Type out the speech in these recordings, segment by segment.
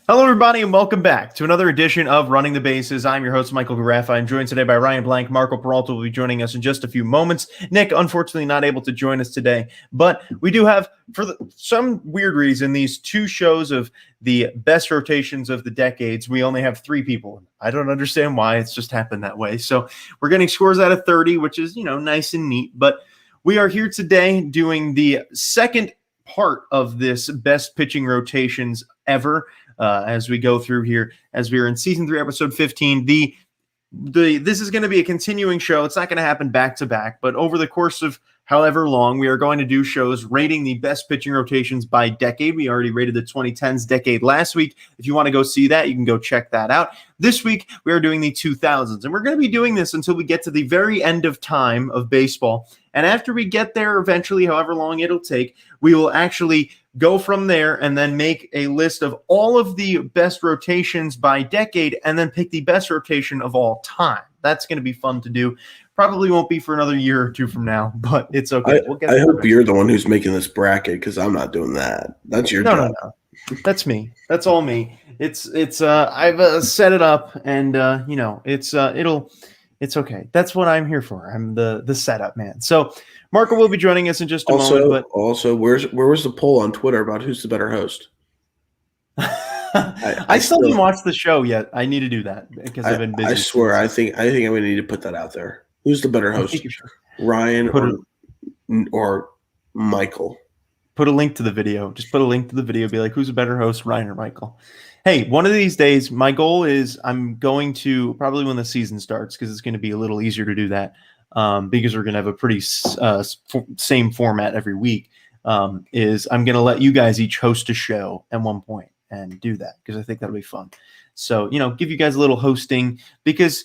Hello, everybody, and welcome back to another edition of Running the Bases. I'm your host, Michael Garaffa. I'm joined today by Ryan Blank. Marco Peralta will be joining us in just a few moments. Nick, unfortunately, not able to join us today, but we do have, for some weird reason, these two shows of the best rotations of the decades. We only have three people. I don't understand why. It's just happened that way. So we're getting scores out of 30, which is, nice and neat. But we are here today doing the second part of this best pitching rotations ever. As we go through here, as we are in season 3, episode 15, this is going to be a continuing show. It's not going to happen back to back, but over the course of however long, we are going to do shows rating the best pitching rotations by decade. We already rated the 2010s decade last week. If you want to go see that, you can go check that out. This week, we are doing the 2000s, and we're going to be doing this until we get to the very end of time of baseball. And after we get there, eventually, however long it'll take, we will actually go from there and then make a list of all of the best rotations by decade and then pick the best rotation of all time. That's going to be fun to do. Probably won't be for another year or two from now, but it's okay. I hope you're the one who's making this bracket because I'm not doing that. That's your job. No. That's me. That's all me. It's I've set it up and it's okay. That's what I'm here for. I'm the setup man. So Marco will be joining us in just a moment. But also, where was the poll on Twitter about who's the better host? I still haven't watched the show yet. I need to do that because I've been busy. I swear, I think I'm going to need to put that out there. Who's the better host, Ryan or Michael? Put a link to the video. Just put a link to the video. Be like, who's a better host, Ryan or Michael? Hey, one of these days, my goal is I'm going to probably when the season starts because it's going to be a little easier to do that. Because we're going to have a pretty same format every week, is I'm going to let you guys each host a show at one point and do that because I think that'll be fun. So, give you guys a little hosting because,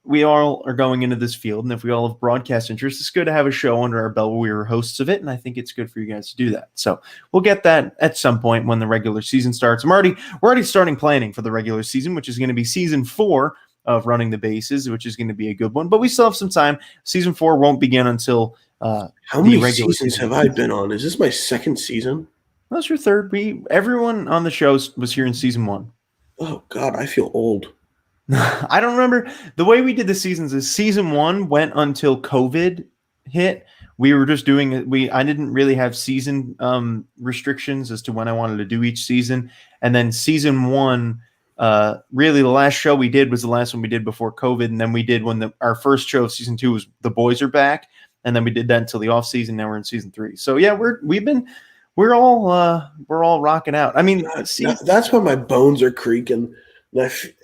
we all are going into this field. And if we all have broadcast interests, it's good to have a show under our belt where we were hosts of it. And I think it's good for you guys to do that. So we'll get that at some point when the regular season starts. We're already starting planning for the regular season, which is going to be season 4 of Running the Bases, which is going to be a good one. But we still have some time. Season 4 won't begin until how many seasons have I been on? Is this my second season? That's your third. Everyone on the show was here in season 1. Oh God, I feel old. I don't remember. The way we did the seasons is season 1 went until COVID hit. We were just doing it. I didn't really have season restrictions as to when I wanted to do each season. And then season 1, really the last show we did was the last one we did before COVID. And then we did when our first show of season 2 was The Boys Are Back. And then we did that until the off season. Now we're in season 3. So yeah, we're all rocking out. I mean, that's why my bones are creaking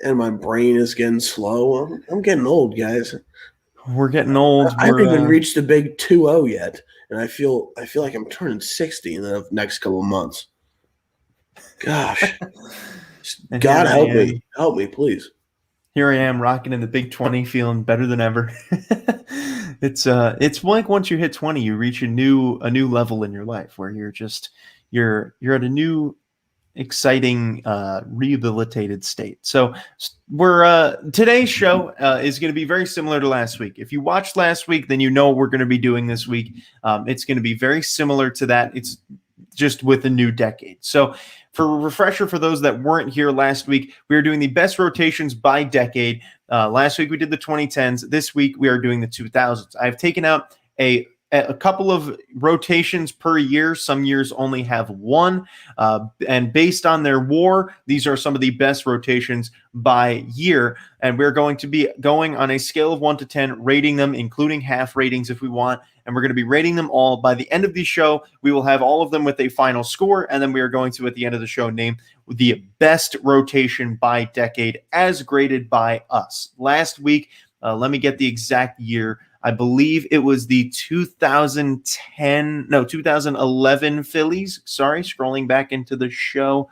and my brain is getting slow. I'm getting old, guys. We're getting old. I haven't even reached the big 2-0 yet, and I feel like I'm turning 60 in the next couple of months. Gosh, God help me, please. Here I am rocking in the big 20, feeling better than ever. It's like once you hit 20, you reach a new level in your life where you're at a new, exciting, rehabilitated state. So we're today's show is going to be very similar to last week. If you watched last week, then you know what we're going to be doing this week. It's going to be very similar to that. It's just with a new decade. So for a refresher for those that weren't here last week, we are doing the best rotations by decade. Last week we did the 2010s. This week we are doing the 2000s. I've taken out a couple of rotations per year. Some years only have one. And based on their WAR, these are some of the best rotations by year. And we're going to be going on a scale of 1 to 10, rating them, including half ratings if we want. And we're going to be rating them all. By the end of the show, we will have all of them with a final score. And then we are going to, at the end of the show, name the best rotation by decade as graded by us. Last week, let me get the exact year. I believe it was the 2011 Phillies. Sorry, scrolling back into the show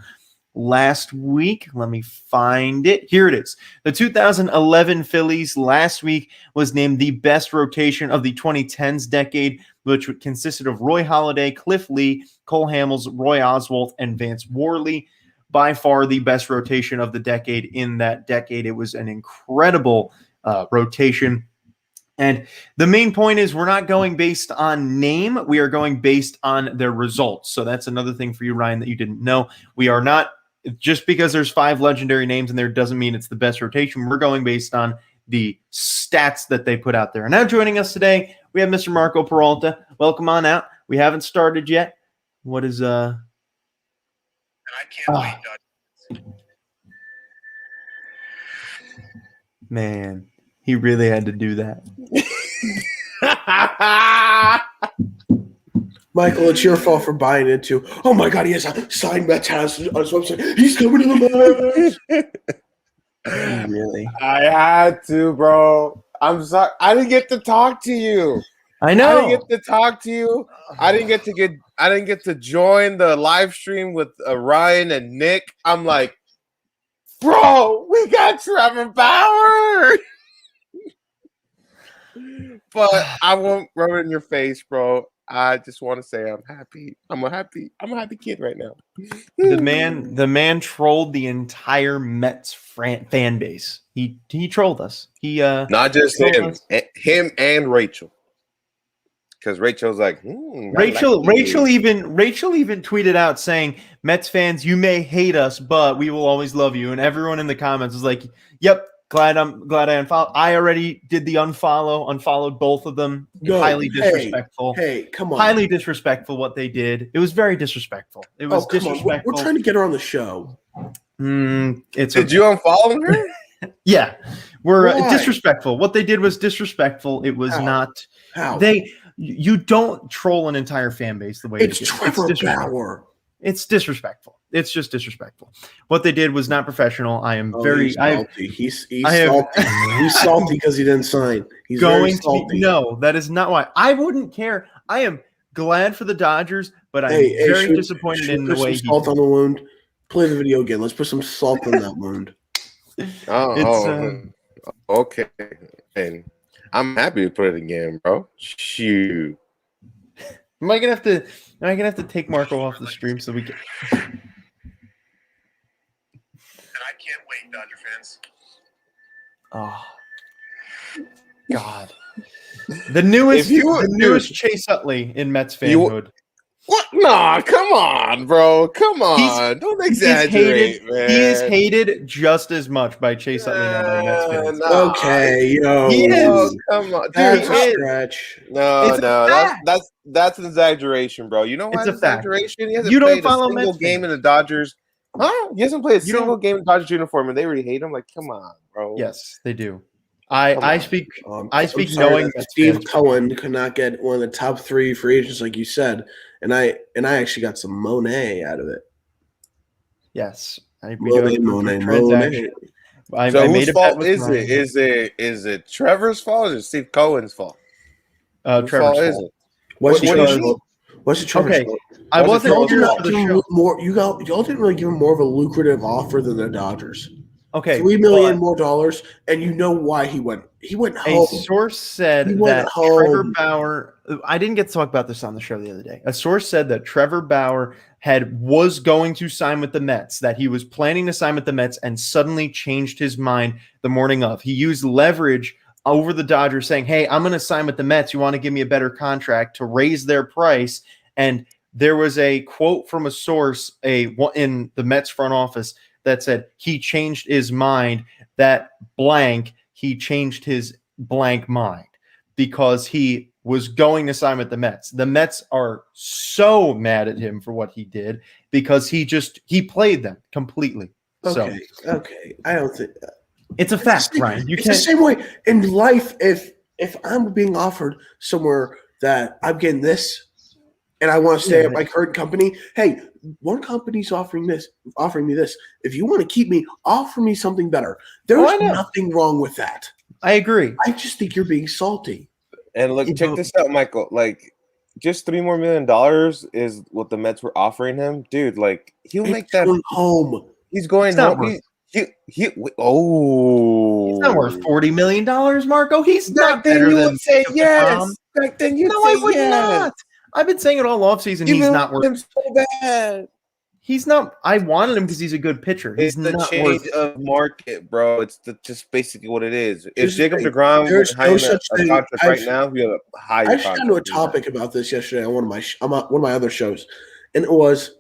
last week. Let me find it. Here it is. The 2011 Phillies last week was named the best rotation of the 2010s decade, which consisted of Roy Halladay, Cliff Lee, Cole Hamels, Roy Oswalt, and Vance Worley. By far the best rotation of the decade in that decade. It was an incredible rotation. And the main point is we're not going based on name. We are going based on their results. So that's another thing for you, Ryan, that you didn't know. We are not just because there's 5 legendary names in there doesn't mean it's the best rotation. We're going based on the stats that they put out there. And now joining us today, we have Mr. Marco Peralta. Welcome on out. We haven't started yet. What is And I can't wait. Man, he really had to do that. Michael, it's your fault for buying into. Oh my God, he has a signed Mets house on his website. He's coming to the Mets. Really? I had to, bro. I'm sorry. I didn't get to talk to you. I know. I didn't get to talk to you. I didn't get to join the live stream with Ryan and Nick. I'm like, bro, we got Trevor Bauer. But I won't rub it in your face, bro. I just want to say I'm happy. I'm a happy kid right now. The man trolled the entire Mets fan base. He trolled us. He not just him and Rachel. Because Rachel's like, Rachel even tweeted out saying, Mets fans, you may hate us, but we will always love you. And everyone in the comments was like, yep, glad I unfollowed. I already did the unfollowed both of them. Good. Highly disrespectful. Hey, come on. Highly disrespectful what they did. It was very disrespectful. It was disrespectful. We're trying to get her on the show. Did you unfollow her? Yeah. We're disrespectful. What they did was disrespectful. It was not. How? You don't troll an entire fan base the way it's Trevor Bauer. It's disrespectful. It's just disrespectful. What they did was not professional. I am He's salty. He's salty. He's salty because he didn't sign. He's very salty. No, that is not why. I wouldn't care. I am glad for the Dodgers, but I'm very disappointed in the way he salt on the wound. Play the video again. Let's put some salt on that wound. Okay. And I'm happy to put it again, bro. Shoot. Am I gonna have to take Marco off the stream so we can? And I can't wait, Dodger fans. Oh God! The newest Chase Utley in Mets fanhood. What? Nah, come on, bro. Come on. Don't exaggerate, man. He is hated just as much by Chase Utley now by Mets fans. No. Okay, yo. He is. Come on. That's a stretch. No, that's an exaggeration, bro. You know why it's an exaggeration? He hasn't played a single game in the Dodgers. Huh? He hasn't played a single game in Dodgers uniform, and they already hate him. Like, come on, bro. Yes, they do. I speak knowing that Steve Cohen could not get one of the top 3 free agents, like you said, and I actually got some Monet out of it. Yes, Monet. So whose fault is it? Is it Trevor's fault or is it Steve Cohen's fault? Trevor's fault. What's the Trevor's fault? I wasn't here for the show. Y'all didn't really give him more of a lucrative offer than the Dodgers. Okay, $3 million more dollars, and you know why he went. He went home. A source said that Trevor Bauer. I didn't get to talk about this on the show the other day. A source said that Trevor Bauer was going to sign with the Mets, that he was planning to sign with the Mets, and suddenly changed his mind the morning of. He used leverage over the Dodgers, saying, "Hey, I'm going to sign with the Mets. You want to give me a better contract?" to raise their price. And there was a quote from a source, in the Mets front office, that said he changed his mind, that blank, he changed his blank mind because he was going to sign with the Mets. The Mets are so mad at him for what he did because he played them completely. Okay. I don't think it's a fact, Ryan. It's the same way in life. If I'm being offered somewhere that I'm getting this and I want to stay at my current company, hey, one company's offering me this. If you want to keep me, offer me something better. There's nothing wrong with that. I agree. I just think you're being salty. And look, check this out, Michael. Like, just $3 more million is what the Mets were offering him, dude. Like, he'll make that home. He's going home. He's not worth $40 million, Marco. He's not better you than would say yes. Back then you'd say I would yes. not. I've been saying it all offseason. He's not worth him so bad. He's not. I wanted him because he's a good pitcher. He's the not change of market, bro. It's just basically what it is. If Jacob DeGrom was behind a contract right now, we have a higher. I just got into a topic about this yesterday on one of my other shows, and it was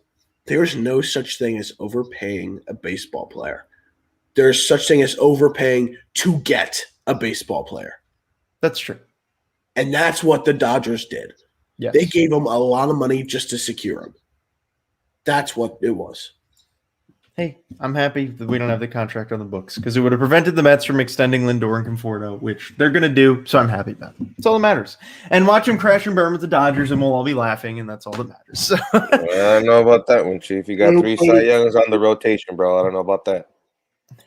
There's no such thing as overpaying a baseball player. There's such thing as overpaying to get a baseball player. That's true. And that's what the Dodgers did. Yes. They gave him a lot of money just to secure him. That's what it was. Hey, I'm happy that we don't have the contract on the books because it would have prevented the Mets from extending Lindor and Conforto, which they're going to do. So I'm happy about it. That's all that matters. And watch them crash and burn with the Dodgers, and we'll all be laughing, and that's all that matters. So. Well, I don't know about that one, Chief. You got 3 Cy Youngs on the rotation, bro. I don't know about that.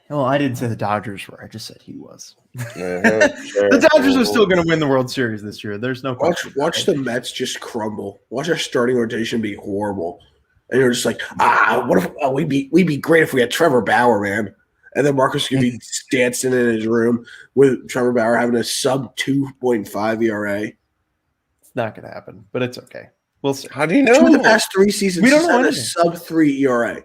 Well, I didn't say the Dodgers were. I just said he was. Sure. The Dodgers are still going to win the World Series this year. There's no question. Watch the Mets just crumble. Watch our starting rotation be horrible. And you're just like, what if we'd be great if we had Trevor Bauer, man. And then Marcus could be dancing in his room with Trevor Bauer having a sub 2.5 ERA. It's not going to happen, but it's okay. We'll see. How do you know? 2 of the past 3 seasons, We don't he's know had a anything. sub 3 ERA.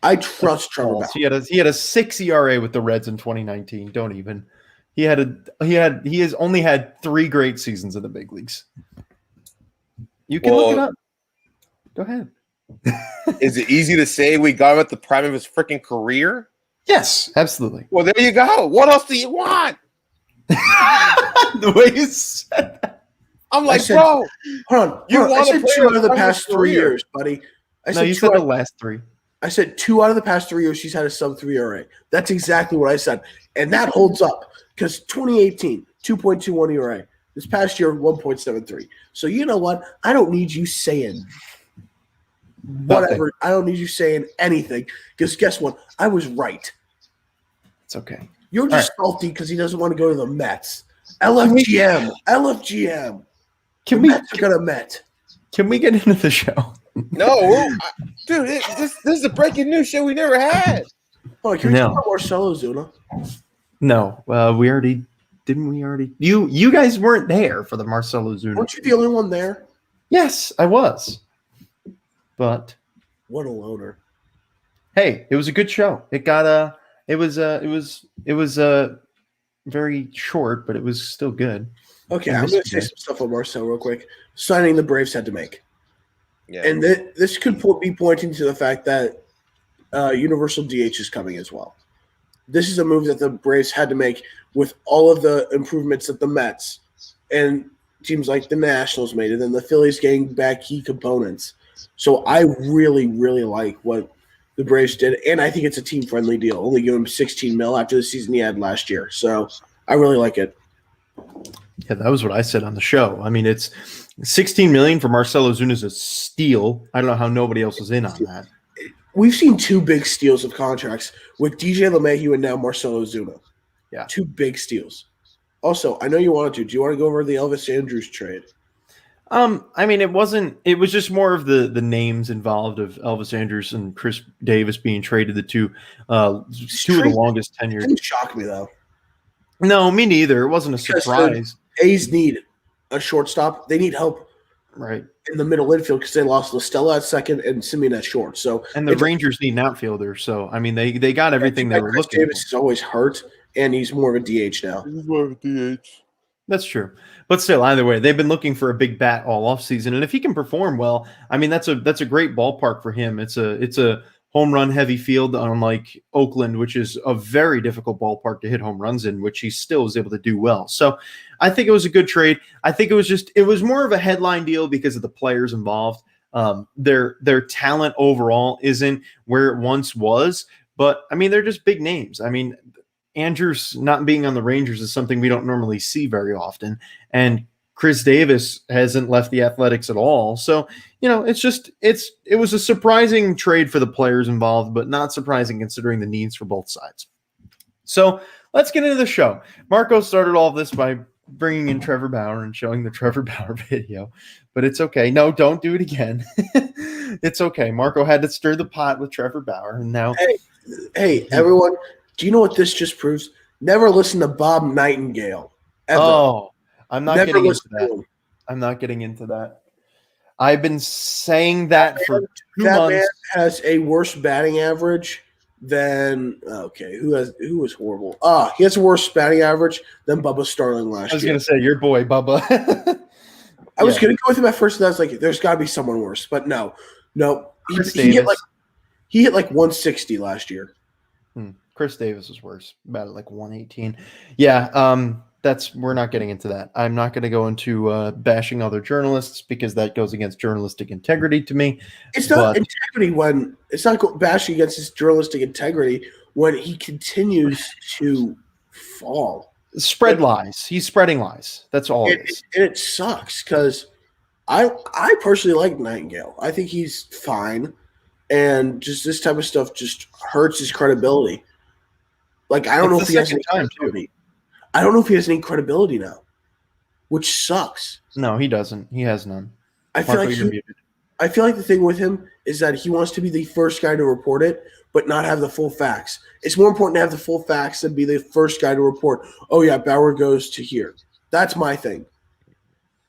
I trust Trevor Bauer. He had a 6 ERA with the Reds in 2019. Don't even. He has only had 3 great seasons in the big leagues. You can look it up. Go ahead. Is it easy to say we got him at the prime of his freaking career? Yes, absolutely. Well, there you go. What else do you want? The way you said that. I'm like, said- bro, Hold on. You I said want to 2 play out of the in past his 3 career. years, buddy. No, you said the last 3. I said 2 out of the past 3 years she's had a sub 3 ERA. That's exactly what I said. And that holds up because 2018, 2.21 ERA. This past year, 1.73. So you know what? I don't need you saying whatever. I don't need you saying anything because guess what? I was right. It's okay. You're just salty because he doesn't want to go to the Mets. LFGM. Can The Mets are going to Met. Can we get into the show? no, dude, this is a breaking news show we never had. Oh, can we No. talk about Marcelo Zuna? No, we already didn't. We already you guys weren't there for the Marcelo Zuna. Weren't you the only one there? Yes, I was. But What a loner. hey, it was a good show. It got it was very short, but it was still good. Okay, I I'm missed going to say you. some stuff on Marcelo real quick. Signing the Braves had to make. Yeah. And this could be pointing to the fact that Universal DH is coming as well. This is a move that the Braves had to make with all of the improvements that the Mets and teams like the Nationals made, and then the Phillies getting back key components. So I really, really like what the Braves did, and I think it's a team-friendly deal. Only give him $16 million after the season he had last year. So I really like it. Yeah, that was what I said on the show. I mean, it's $16 million for Marcelo Zuna is a steal. I don't know how nobody else was in on that. We've seen 2 big steals of contracts with DJ LeMahieu and now Marcelo Zuna. Yeah. 2 big steals. Also, I know you wanted to. Do you want to go over the Elvis Andrus trade? I mean, it was just more of the names involved of Elvis Andrus and Chris Davis being traded, the two of the longest It tenured. didn't shock me, though. No, me neither. It wasn't a Because surprise. the A's need a shortstop. They need help Right. in the middle infield because they lost Listella at second and Simeon at short. So And the Rangers need an outfielder. So, I mean, they got everything they were Chris looking Davis is always hurt, and he's more of a DH now. This is more of a DH. That's true. But still, either way, they've been looking for a big bat all offseason. And if he can perform well, I mean, that's a great ballpark for him. It's a home run heavy field, unlike Oakland, which is a very difficult ballpark to hit home runs in, which he still was able to do well. So I think it was a good trade. I think it was more of a headline deal because of the players involved. Their talent overall isn't where it once was, but I mean, they're just big names. I mean, Andrews not being on the Rangers is something we don't normally see very often. And Chris Davis hasn't left the Athletics at all. So, it was a surprising trade for the players involved, but not surprising considering the needs for both sides. So let's get into the show. Marco started all of this by bringing in Trevor Bauer and showing the Trevor Bauer video, but it's okay. No, don't do it again. It's okay. Marco had to stir the pot with Trevor Bauer, and now Hey, everyone, do you know what this just proves? Never listen to Bob Nightingale. Ever. Oh, I'm not Never getting into listen to that. him. I'm not getting into that. I've been saying that for 2 That months. man has a worse batting average than who was horrible? He has a worse batting average than Bubba Starling last I was year. going to say your boy Bubba. I was gonna go with him at first, and I was like, "There's got to be someone worse," but no. Chris He hit Davis. like He hit like 160 last year. Chris Davis was worse, about like 118. Yeah, we're not getting into that. I'm not going to go into bashing other journalists because that goes against journalistic integrity to me. It's not integrity when it's not bashing against his journalistic integrity when he continues to fall. Spread lies. He's spreading lies. That's all it is. And it sucks because I personally like Nightingale. I think he's fine, and just this type of stuff just hurts his credibility. Like I don't know if he has any credibility. I don't know if he has any credibility now, which sucks. No, he doesn't. He has none. I feel like the thing with him is that he wants to be the first guy to report it, but not have the full facts. It's more important to have the full facts than be the first guy to report, oh, yeah, Bauer goes to here. That's my thing.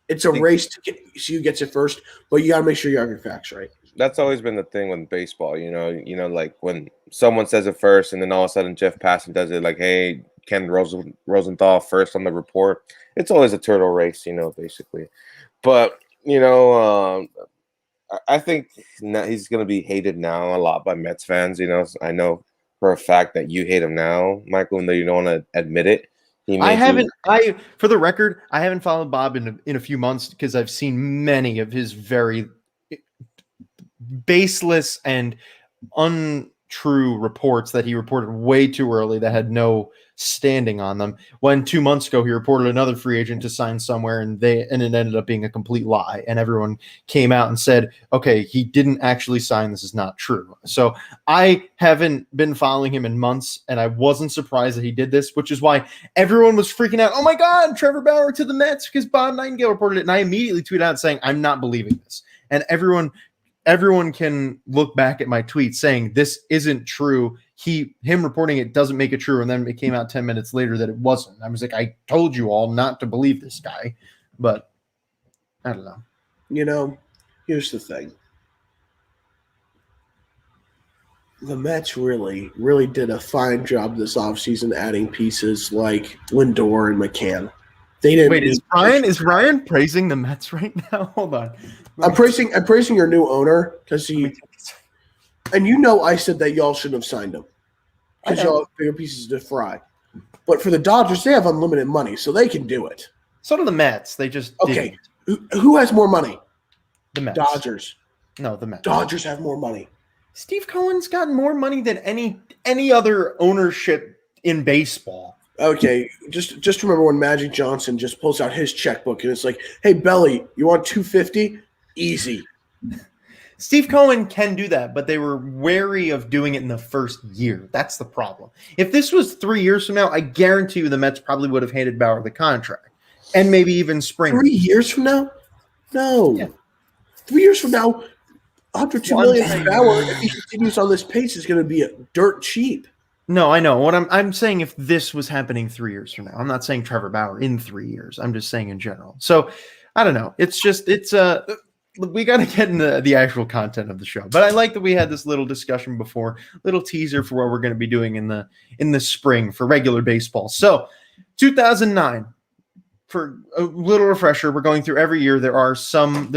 It's a race to see who gets it first, but you got to make sure you have your facts right. That's always been the thing with baseball, like when someone says it first and then all of a sudden Jeff Passan does it like, hey, Ken Rosenthal first on the report. It's always a turtle race, basically. But, I think he's going to be hated now a lot by Mets fans. I know for a fact that you hate him now, Michael, even though you don't want to admit it. For the record, I haven't followed Bob in a few months because I've seen many of his very baseless and untrue reports that he reported way too early that had no standing on them. When 2 months ago he reported another free agent to sign somewhere and it ended up being a complete lie, and everyone came out and said, okay, he didn't actually sign, this is not true. So I haven't been following him in months, and I wasn't surprised that he did this, which is why everyone was freaking out, oh my god, Trevor Bauer to the Mets because Bob Nightingale reported it. And I immediately tweeted out saying, I'm not believing this. And everyone can look back at my tweet saying this isn't true. Him reporting it doesn't make it true. And then it came out 10 minutes later that it wasn't. I was like, I told you all not to believe this guy, but I don't know. Here's the thing. The Mets really, really did a fine job this offseason adding pieces like Lindor and McCann. They didn't. Wait, is Ryan praising the Mets right now? Hold on. I'm praising your new owner because and I said that y'all shouldn't have signed him because y'all have bigger pieces to fry. But for the Dodgers, they have unlimited money, so they can do it. So do the Mets. They just okay. Who has more money? The Mets. Dodgers. No, the Mets. Dodgers have more money. Steve Cohen's got more money than any other ownership in baseball. Okay, just remember when Magic Johnson just pulls out his checkbook and it's like, "Hey, Belly, you want $250? Easy." Steve Cohen can do that, but they were wary of doing it in the first year. That's the problem. If this was 3 years from now, I guarantee you the Mets probably would have handed Bauer the contract, and maybe even Springer. 3 years from now? No. Yeah. 3 years from now, under $2 million for Bauer, if he continues on this pace, is going to be dirt cheap. No, I know. What I'm saying, if this was happening 3 years from now, I'm not saying Trevor Bauer in 3 years. I'm just saying in general. So I don't know. We got to get into the actual content of the show, but I like that we had this little discussion before, little teaser for what we're going to be doing in the spring for regular baseball. So 2009, for a little refresher, we're going through every year. There's some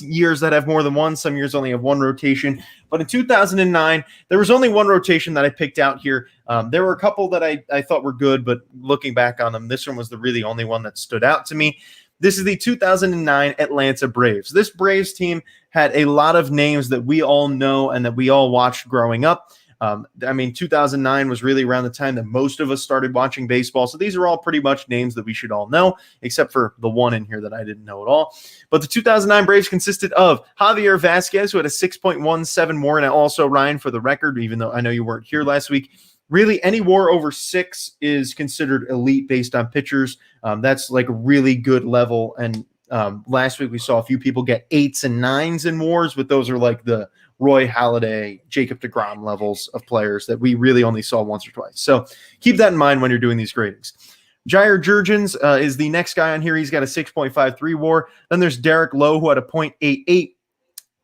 years that have more than one, some years only have one rotation. But in 2009, there was only one rotation that I picked out here. There were a couple that I thought were good, but looking back on them, this one was the really only one that stood out to me. This is the 2009 Atlanta Braves. This Braves team had a lot of names that we all know and that we all watched growing up. 2009 was really around the time that most of us started watching baseball. So these are all pretty much names that we should all know, except for the one in here that I didn't know at all. But the 2009 Braves consisted of Javier Vasquez, who had a 6.17 WAR, and also, Ryan, for the record, even though I know you weren't here last week, really any WAR over 6 is considered elite based on pitchers. That's like a really good level. And last week we saw a few people get 8s and 9s in WARs, but those are like the Roy Halladay, Jacob deGrom levels of players that we really only saw once or twice. So keep that in mind when you're doing these gradings. Jair Jurgens is the next guy on here. He's got a 6.53 WAR. Then there's Derek Lowe, who had a 0.88.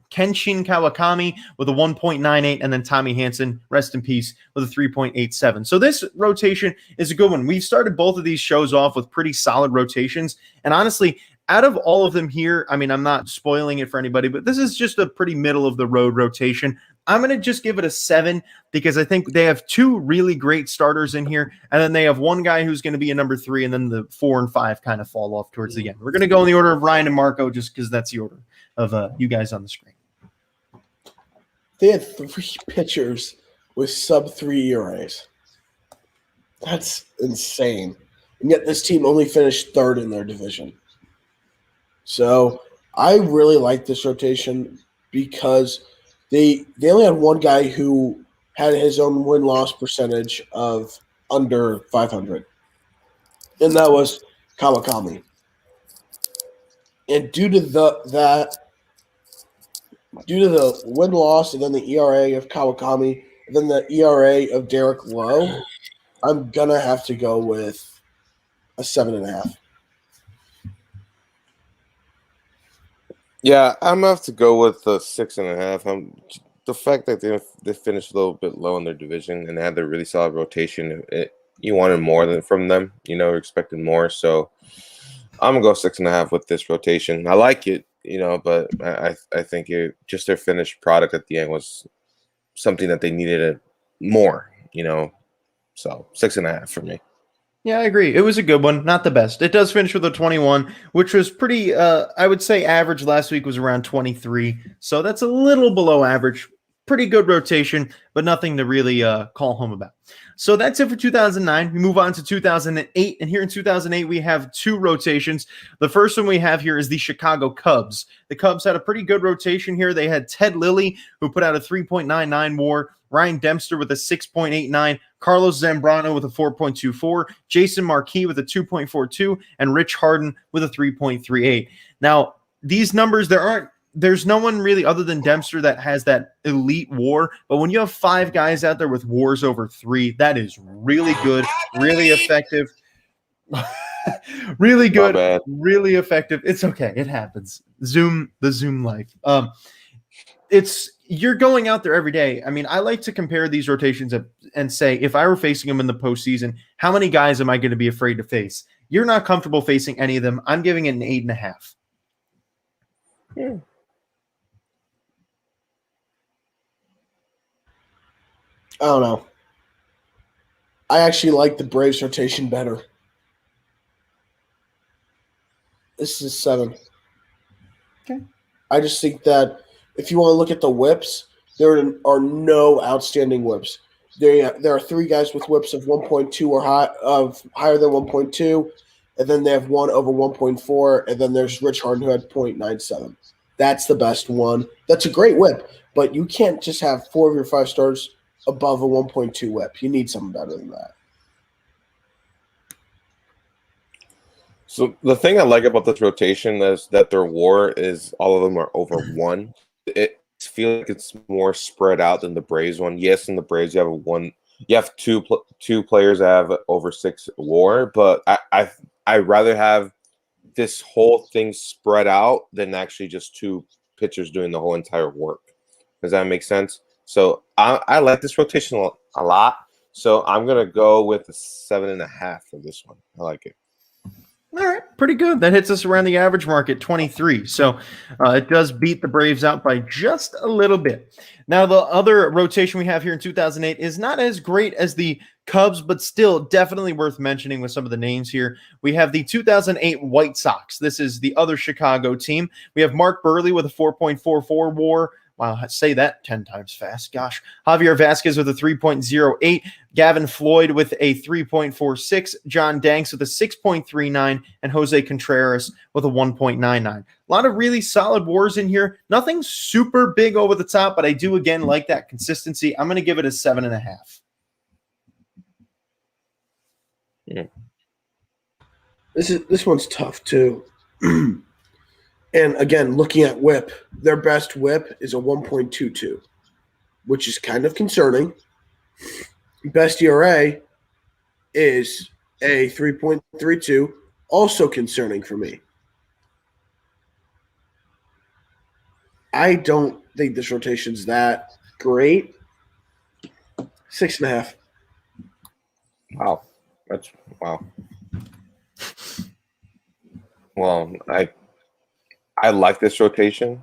Kenshin Kawakami with a 1.98, and then Tommy Hanson, rest in peace, with a 3.87. So this rotation is a good one. We've started both of these shows off with pretty solid rotations. And honestly, out of all of them here, I'm not spoiling it for anybody, but this is just a pretty middle of the road rotation. I'm going to just give it a 7 because I think they have 2 really great starters in here, and then they have one guy who's going to be a number 3, and then the 4 and 5 kind of fall off towards the end. We're going to go in the order of Ryan and Marco just because that's the order of you guys on the screen. They had 3 pitchers with sub-3 ERAs. That's insane. And yet this team only finished 3rd in their division. So I really like this rotation because they only had one guy who had his own win-loss percentage of under 500. And that was Kawakami. And due to the win-loss and then the ERA of Kawakami and then the ERA of Derek Lowe, I'm going to have to go with a 7.5. Yeah, I'm gonna have to go with the 6.5. The fact that they finished a little bit low in their division and they had their really solid rotation. You wanted more from them, expected more. So I'm gonna go 6.5 with this rotation. I like it, but I think just their finished product at the end was something that they needed more, So 6.5 for me. Yeah, I agree. It was a good one. Not the best. It does finish with a 21, which was pretty, I would say average last week was around 23. So that's a little below average. Pretty good rotation, but nothing to really call home about. So that's it for 2009. We move on to 2008. And here in 2008, we have 2 rotations. The first one we have here is the Chicago Cubs. The Cubs had a pretty good rotation here. They had Ted Lilly, who put out a 3.99 WAR, Ryan Dempster with a 6.89, Carlos Zambrano with a 4.24, Jason Marquis with a 2.42, and Rich Harden with a 3.38. Now, these numbers, there's no one really other than Dempster that has that elite WAR, but when you have 5 guys out there with WARs over 3, that is really good, really effective. Really good, really effective. It's okay. It happens. The Zoom life. You're going out there every day. I mean, I like to compare these rotations and say, if I were facing them in the postseason, how many guys am I going to be afraid to face? You're not comfortable facing any of them. I'm giving it an 8.5. Yeah. I don't know. I actually like the Braves rotation better. This is 7. Okay. I just think that if you want to look at the whips, there are no outstanding whips. There are 3 guys with whips of 1.2 or higher than 1.2, and then they have one over 1.4, and then there's Rich Harden who had 0.97. That's the best one. That's a great whip, but you can't just have 4 of your 5 stars above a 1.2 whip. You need something better than that. So the thing I like about this rotation is that their WAR is all of them are over 1. It feels like it's more spread out than the Braves one. Yes, in the Braves you have two players that have over 6 WAR, but I rather have this whole thing spread out than actually just 2 pitchers doing the whole entire work. Does that make sense? So I like this rotation a lot. So I'm gonna go with a 7.5 for this one. I like it. All right, pretty good. That hits us around the average mark at 23. So it does beat the Braves out by just a little bit. Now, the other rotation we have here in 2008 is not as great as the Cubs, but still definitely worth mentioning with some of the names here. We have the 2008 White Sox. This is the other Chicago team. We have Mark Burley with a 4.44 WAR. Wow, I say that 10 times fast. Gosh. Javier Vasquez with a 3.08. Gavin Floyd with a 3.46. John Danks with a 6.39. And Jose Contreras with a 1.99. A lot of really solid WARs in here. Nothing super big over the top, but I do, again, like that consistency. I'm going to give it a 7.5. Yeah. This one's tough, too. And again, looking at whip, their best whip is a 1.22, which is kind of concerning. Best ERA is a 3.32, also concerning for me. I don't think this rotation's that great. 6.5. Wow. That's wow. Well, I like this rotation.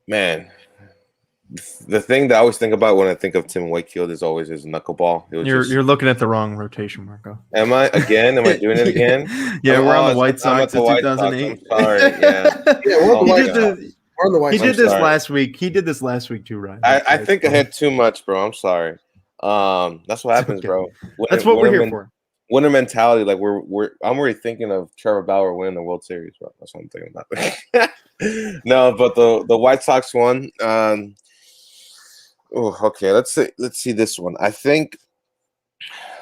Man, the thing that I always think about when I think of Tim Wakefield is always his knuckleball. You're looking at the wrong rotation, Marco. Am I again? Am I doing it again? Yeah, we're on the White I'm at Sox the of White Sox. 2008. I'm sorry. Yeah. Yeah, we're on Oh the my White God. Sox. We're on the White He Sox. did this sorry. last week. He did this last week too, Ryan. I think I had too much, bro. I'm sorry. That's what happens, okay. bro. That's what we're here for. Winner mentality, like I'm already thinking of Trevor Bauer winning the World Series, bro. That's what I'm thinking about. No, but the White Sox won. Okay. Let's see this one. I think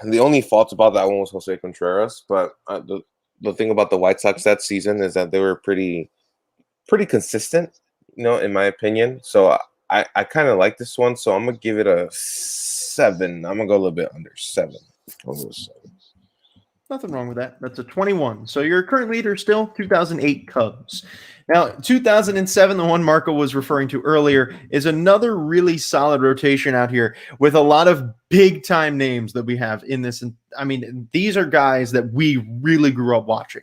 the only fault about that one was Jose Contreras, but the thing about the White Sox that season is that they were pretty consistent, in my opinion. So I kind of like this one, so I'm gonna give it a 7. I'm gonna go a little bit under 7. I'll go 7. Nothing wrong with that. That's a 21. So your current leader still 2008 Cubs. Now, 2007, the one Marco was referring to earlier, is another really solid rotation out here with a lot of big-time names that we have in this. I mean, these are guys that we really grew up watching.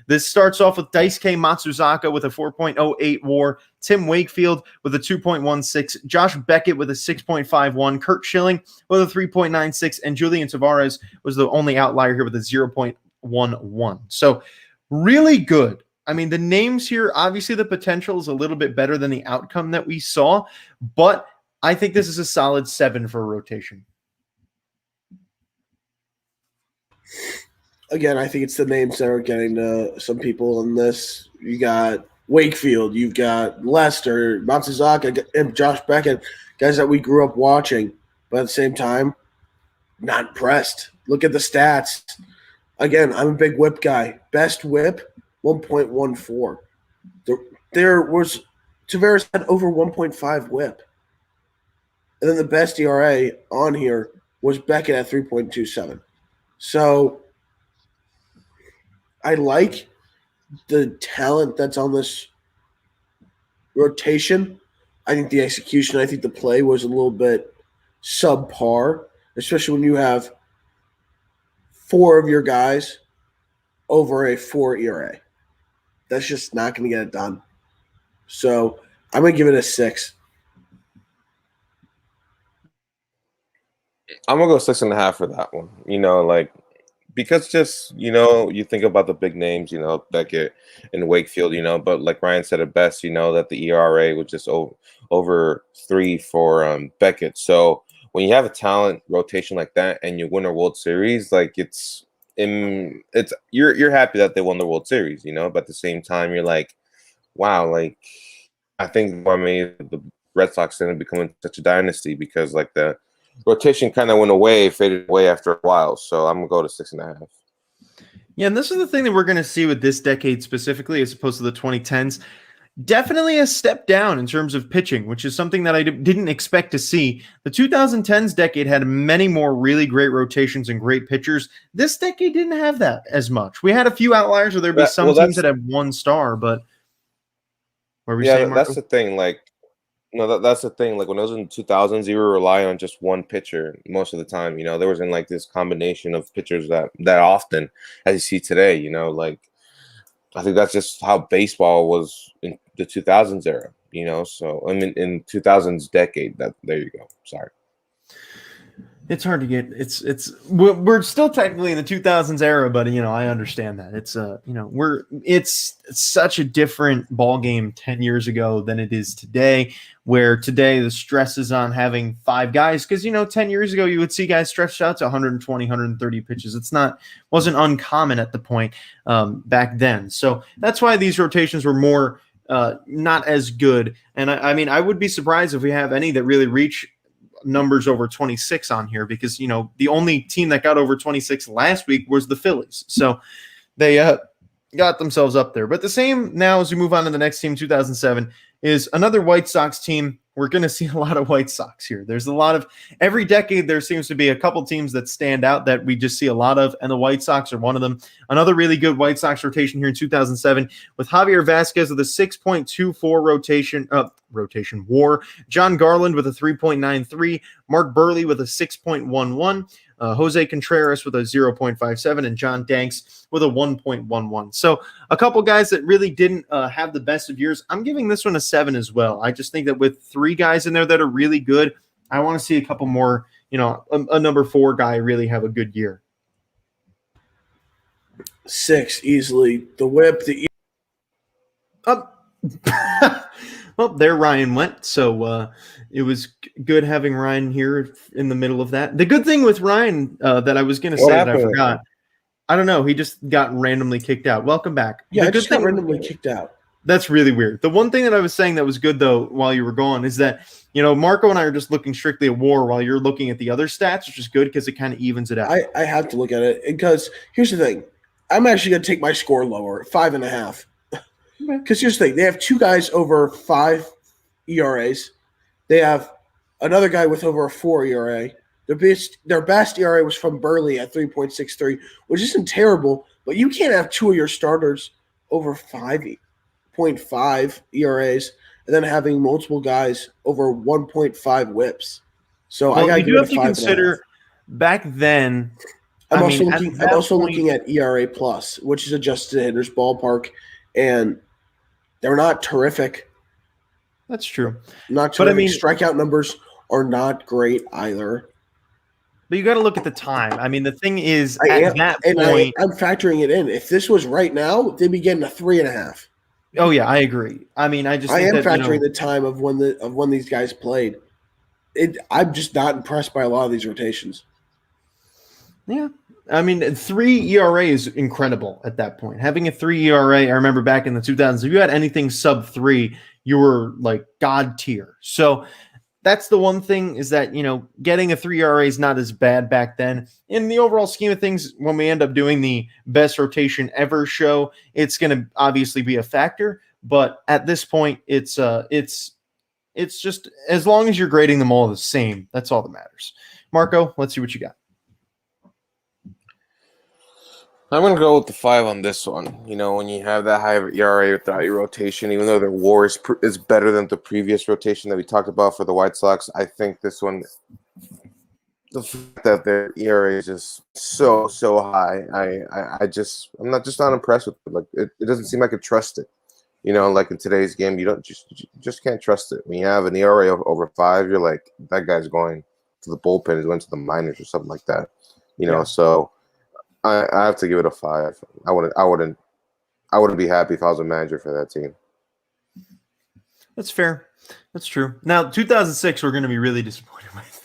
This starts off with Daisuke Matsuzaka with a 4.08 WAR, Tim Wakefield with a 2.16, Josh Beckett with a 6.51, Kurt Schilling with a 3.96, and Julian Tavares was the only outlier here with a 0.11. So really good. I mean, the names here, obviously the potential is a little bit better than the outcome that we saw, but I think this is a solid 7 for a rotation. Again, I think it's the names that are getting to some people in this. You got Wakefield, you've got Lester, Matsuzaka, and Josh Beckett, guys that we grew up watching, but at the same time, not impressed. Look at the stats. Again, I'm a big whip guy. Best whip, 1.14. There was Tavares had over 1.5 whip. And then the best ERA on here was Beckett at 3.27. So I like the talent that's on this rotation. I think the execution, I think the play was a little bit subpar, especially when you have 4 of your guys over a 4 ERA. That's just not going to get it done. So I'm going to give it a 6. I'm gonna go 6.5 for that one. Because just you think about the big names, Beckett and Wakefield, but like Ryan said it best, that the ERA was just over 3 for Beckett. So when you have a talent rotation like that and you win a World Series, like you're happy that they won the World Series, but at the same time you're like, wow, like I think what made the Red Sox end up becoming such a dynasty because like the rotation kind of faded away after a while. So I'm gonna go to 6.5. Yeah, and this is the thing that we're going to see with this decade specifically, as opposed to the 2010s. Definitely a step down in terms of pitching, which is something that I didn't expect to see. The 2010s decade had many more really great rotations and great pitchers. This decade didn't have that as much. We had a few outliers where there'd be some teams that have 1 star, but what were we saying, Marco? That's the thing. Like, that's the thing. Like when it was in the 2000s, you were relying on just one pitcher most of the time. There wasn't like this combination of pitchers that often as you see today. Like I think that's just how baseball was in the 2000s era. So I mean in 2000s decade. There you go. Sorry. It's hard to get. We're still technically in the 2000s era, but I understand that it's such a different ball game 10 years ago than it is today. Where today the stress is on having 5 guys because 10 years ago you would see guys stretched out to 120, 130 pitches. Wasn't uncommon at the point back then. So that's why these rotations were more not as good. And I mean I would be surprised if we have any that really reach numbers over 26 on here because the only team that got over 26 last week was the Phillies, so they got themselves up there. But the same now as we move on to the next team, 2007 is another White Sox team. We're going to see a lot of White Sox here. There's a lot of every decade there seems to be a couple teams that stand out that we just see a lot of, and the White Sox are one of them. Another really good White Sox rotation here in 2007 with Javier Vasquez with a 6.24 rotation WAR, John Garland with a 3.93, Mark Burley with a 6.11, Jose Contreras with a 0.57, and John Danks with a 1.11. So a couple guys that really didn't have the best of years. I'm giving this one a 7 as well. I just think that with 3 guys in there that are really good, I want to see a couple more, a number 4 guy really have a good year. 6 easily. The whip, Well, there Ryan went. So it was good having Ryan here in the middle of that. The good thing with Ryan that I was going to say that I forgot, I don't know. He just got randomly kicked out. Welcome back. Yeah, the I good just got thing, randomly kicked out. That's really weird. The one thing that I was saying that was good, though, while you were gone is that, Marco and I are just looking strictly at WAR while you're looking at the other stats, which is good because it kind of evens it out. I have to look at it because here's the thing. I'm actually going to take my score lower, 5.5. Because here's the thing. They have 2 guys over 5 ERAs. They have another guy with over a 4 ERA. Their best ERA was from Burley at 3.63, which isn't terrible, but you can't have 2 of your starters over 5.5 ERAs and then having multiple guys over 1.5 whips. So I got to have to consider back then. I'm also looking at ERA plus, which is adjusted hitters ballpark, and they're not terrific. That's true. Not terrific. Strikeout numbers are not great either. But you got to look at the time. I mean, the thing is, I'm factoring it in. If this was right now, they'd be getting a 3.5. Oh yeah, I agree. I mean, I am factoring the time of when these guys played. I'm just not impressed by a lot of these rotations. Yeah. I mean, 3 ERA is incredible at that point. Having a 3 ERA, I remember back in the 2000s, if you had anything sub 3, you were like God tier. So that's the one thing is that, getting a 3 ERA is not as bad back then. In the overall scheme of things, when we end up doing the best rotation ever show, it's going to obviously be a factor. But at this point, it's just as long as you're grading them all the same, that's all that matters. Marco, let's see what you got. I'm going to go with the 5 on this one. When you have that high of ERA without your rotation, even though their WAR is better than the previous rotation that we talked about for the White Sox, I think this one, the fact that their ERA is just so high, I'm not impressed with it. Like it doesn't seem like I trust it. Like in today's game, you just can't trust it. When you have an ERA of over 5, you're like, that guy's going to the bullpen, he's going to the minors or something like that. So. I have to give it a 5. I wouldn't be happy if I was a manager for that team. That's fair. That's true. Now, 2006, we're going to be really disappointed with.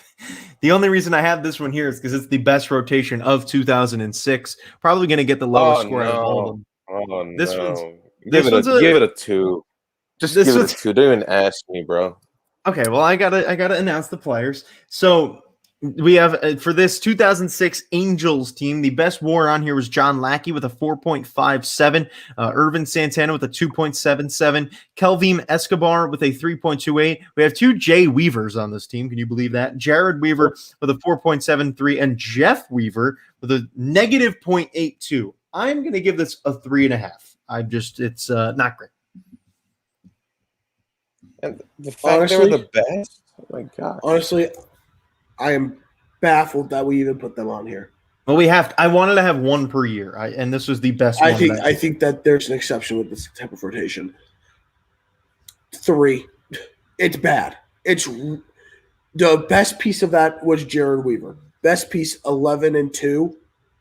The only reason I have this one here is because it's the best rotation of 2006. Probably going to get the lowest score out of all of them. Oh, no. Give it a 2. Just give it a 2. Don't even ask me, bro. Okay, well, I gotta announce the players. So we have for this 2006 Angels team, the best WAR on here was John Lackey with a 4.57, Irvin Santana with a 2.77, Kelvin Escobar with a 3.28. We have 2 Jay Weavers on this team. Can you believe that? Jared Weaver with a 4.73 and Jeff Weaver with a negative 0.82. I'm going to give this a 3.5. It's not great. And the fact they were the best, oh my God. Honestly, I am baffled that we even put them on here. Well, I wanted to have one per year, and this was the best one. I think that there's an exception with this type of rotation. 3. It's bad. It's the best piece of that was Jared Weaver. Best piece, 11-2.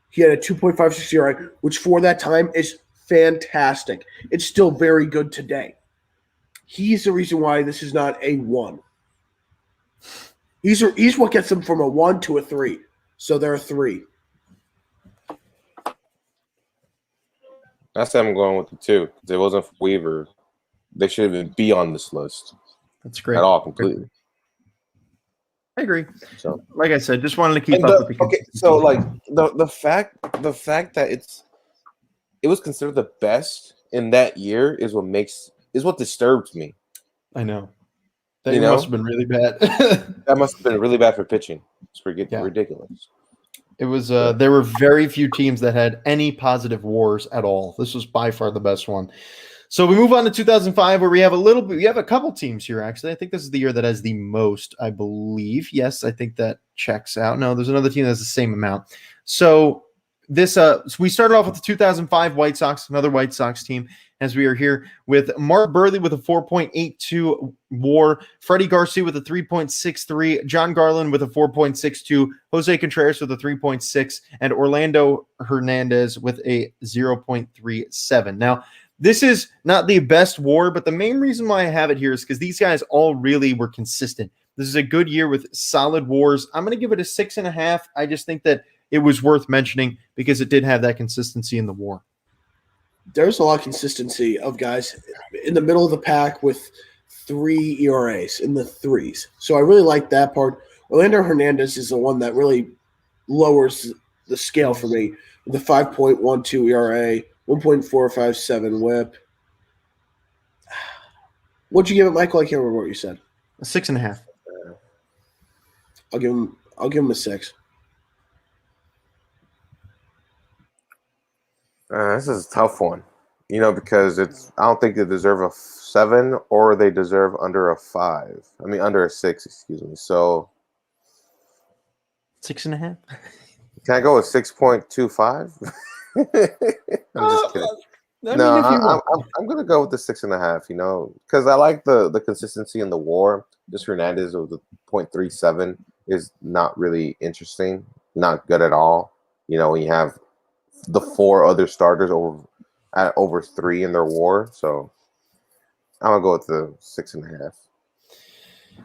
He had a 2.56 ERA, which for that time is fantastic. It's still very good today. He's the reason why this is not a 1. He's what gets them from a 1 to a 3. So they're a 3. That's why I'm going with the 2. If it wasn't for Weaver, they should even be on this list. That's great. At all, completely. I agree. So, like I said, just wanted to keep up with the okay. So, like the fact that it was considered the best in that year is what disturbs me. I know. That must have been really bad. That must have been really bad for pitching. It's ridiculous. It was. There were very few teams that had any positive WARs at all. This was by far the best one. So we move on to 2005, where we have a couple teams here, actually. I think this is the year that has the most, I believe. Yes, I think that checks out. No, there's another team that has the same amount. So so we started off with the 2005 White Sox, another White Sox team, as we are here with Mark Burley with a 4.82 WAR, Freddie Garcia with a 3.63, John Garland with a 4.62, Jose Contreras with a 3.6, and Orlando Hernandez with a 0.37. Now, this is not the best WAR, but the main reason why I have it here is because these guys all really were consistent. This is a good year with solid WARs. I'm going to give it a 6.5. I just think that it was worth mentioning because it did have that consistency in the WAR. There's a lot of consistency of guys in the middle of the pack with 3 ERAs in the threes. So I really like that part. Orlando Hernandez is the one that really lowers the scale for me with a 5.12 ERA, 1.457 WHIP. What'd you give it, Michael? I can't remember what you said. A 6.5. I'll give him a 6. This is a tough one, because I don't think they deserve a 7 or they deserve under a 5. I mean, under a 6, excuse me. So 6.5. Can I go with 6.25? I'm just kidding. I'm gonna go with the 6.5. Because I like the consistency in the WAR. Just Hernandez with the 0.37 is not really interesting, not good at all. When you have the 4 other starters over 3 in their WAR, so I'm gonna go with the 6.5.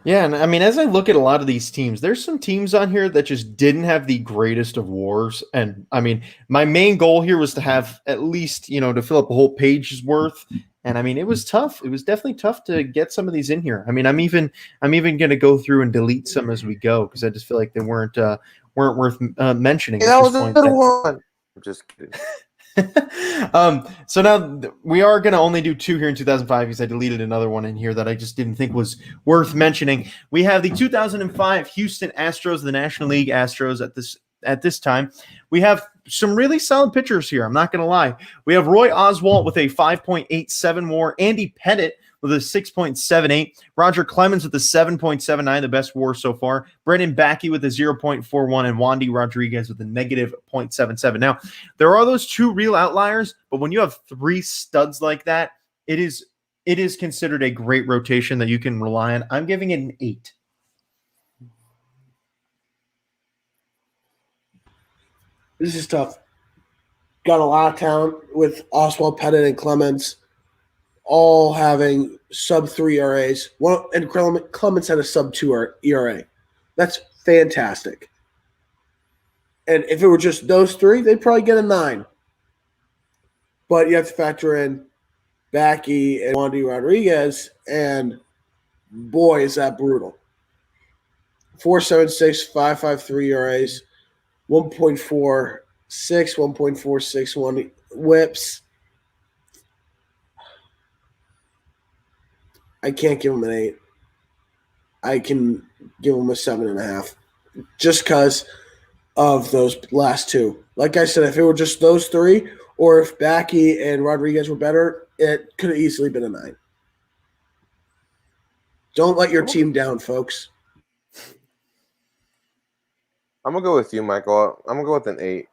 Yeah, and I mean, as I look at a lot of these teams, there's some teams on here that just didn't have the greatest of WARs. And I mean, my main goal here was to have at least, to fill up a whole page's worth. And I mean, it was tough. It was definitely tough to get some of these in here. I mean, I'm even going to go through and delete some as we go because I just feel like they weren't worth mentioning. That was a good one. I'm just kidding. So now we are going to only do 2 here in 2005 because I deleted another one in here that I just didn't think was worth mentioning. We have the 2005 Houston Astros, the National League Astros at this time. We have some really solid pitchers here. I'm not going to lie. We have Roy Oswalt with a 5.87 WAR, Andy Pettitte with a 6.78, Roger Clemens with a 7.79, the best WAR so far, Brendan Backey with a 0.41, and Wandy Rodriguez with a negative 0.77. Now, there are those 2 real outliers, but when you have 3 studs like that, it is considered a great rotation that you can rely on. I'm giving it an 8. This is tough. Got a lot of talent with Oswald, Pettit, and Clemens, all having sub-3 ERAs. And Clemens had a sub-2 ERA. That's fantastic. And if it were just those 3, they'd probably get a 9. But you have to factor in Backey and Wandy Rodriguez, and boy, is that brutal. 4.76, 5.53 ERAs, 1.46, 1.461 whips. I can't give him an 8. I can give him a 7.5 just because of those last 2. Like I said, if it were just those 3, or if Backey and Rodriguez were better, it could have easily been a 9. Don't let your team down, folks. I'm gonna go with you, Michael. I'm gonna go with an 8.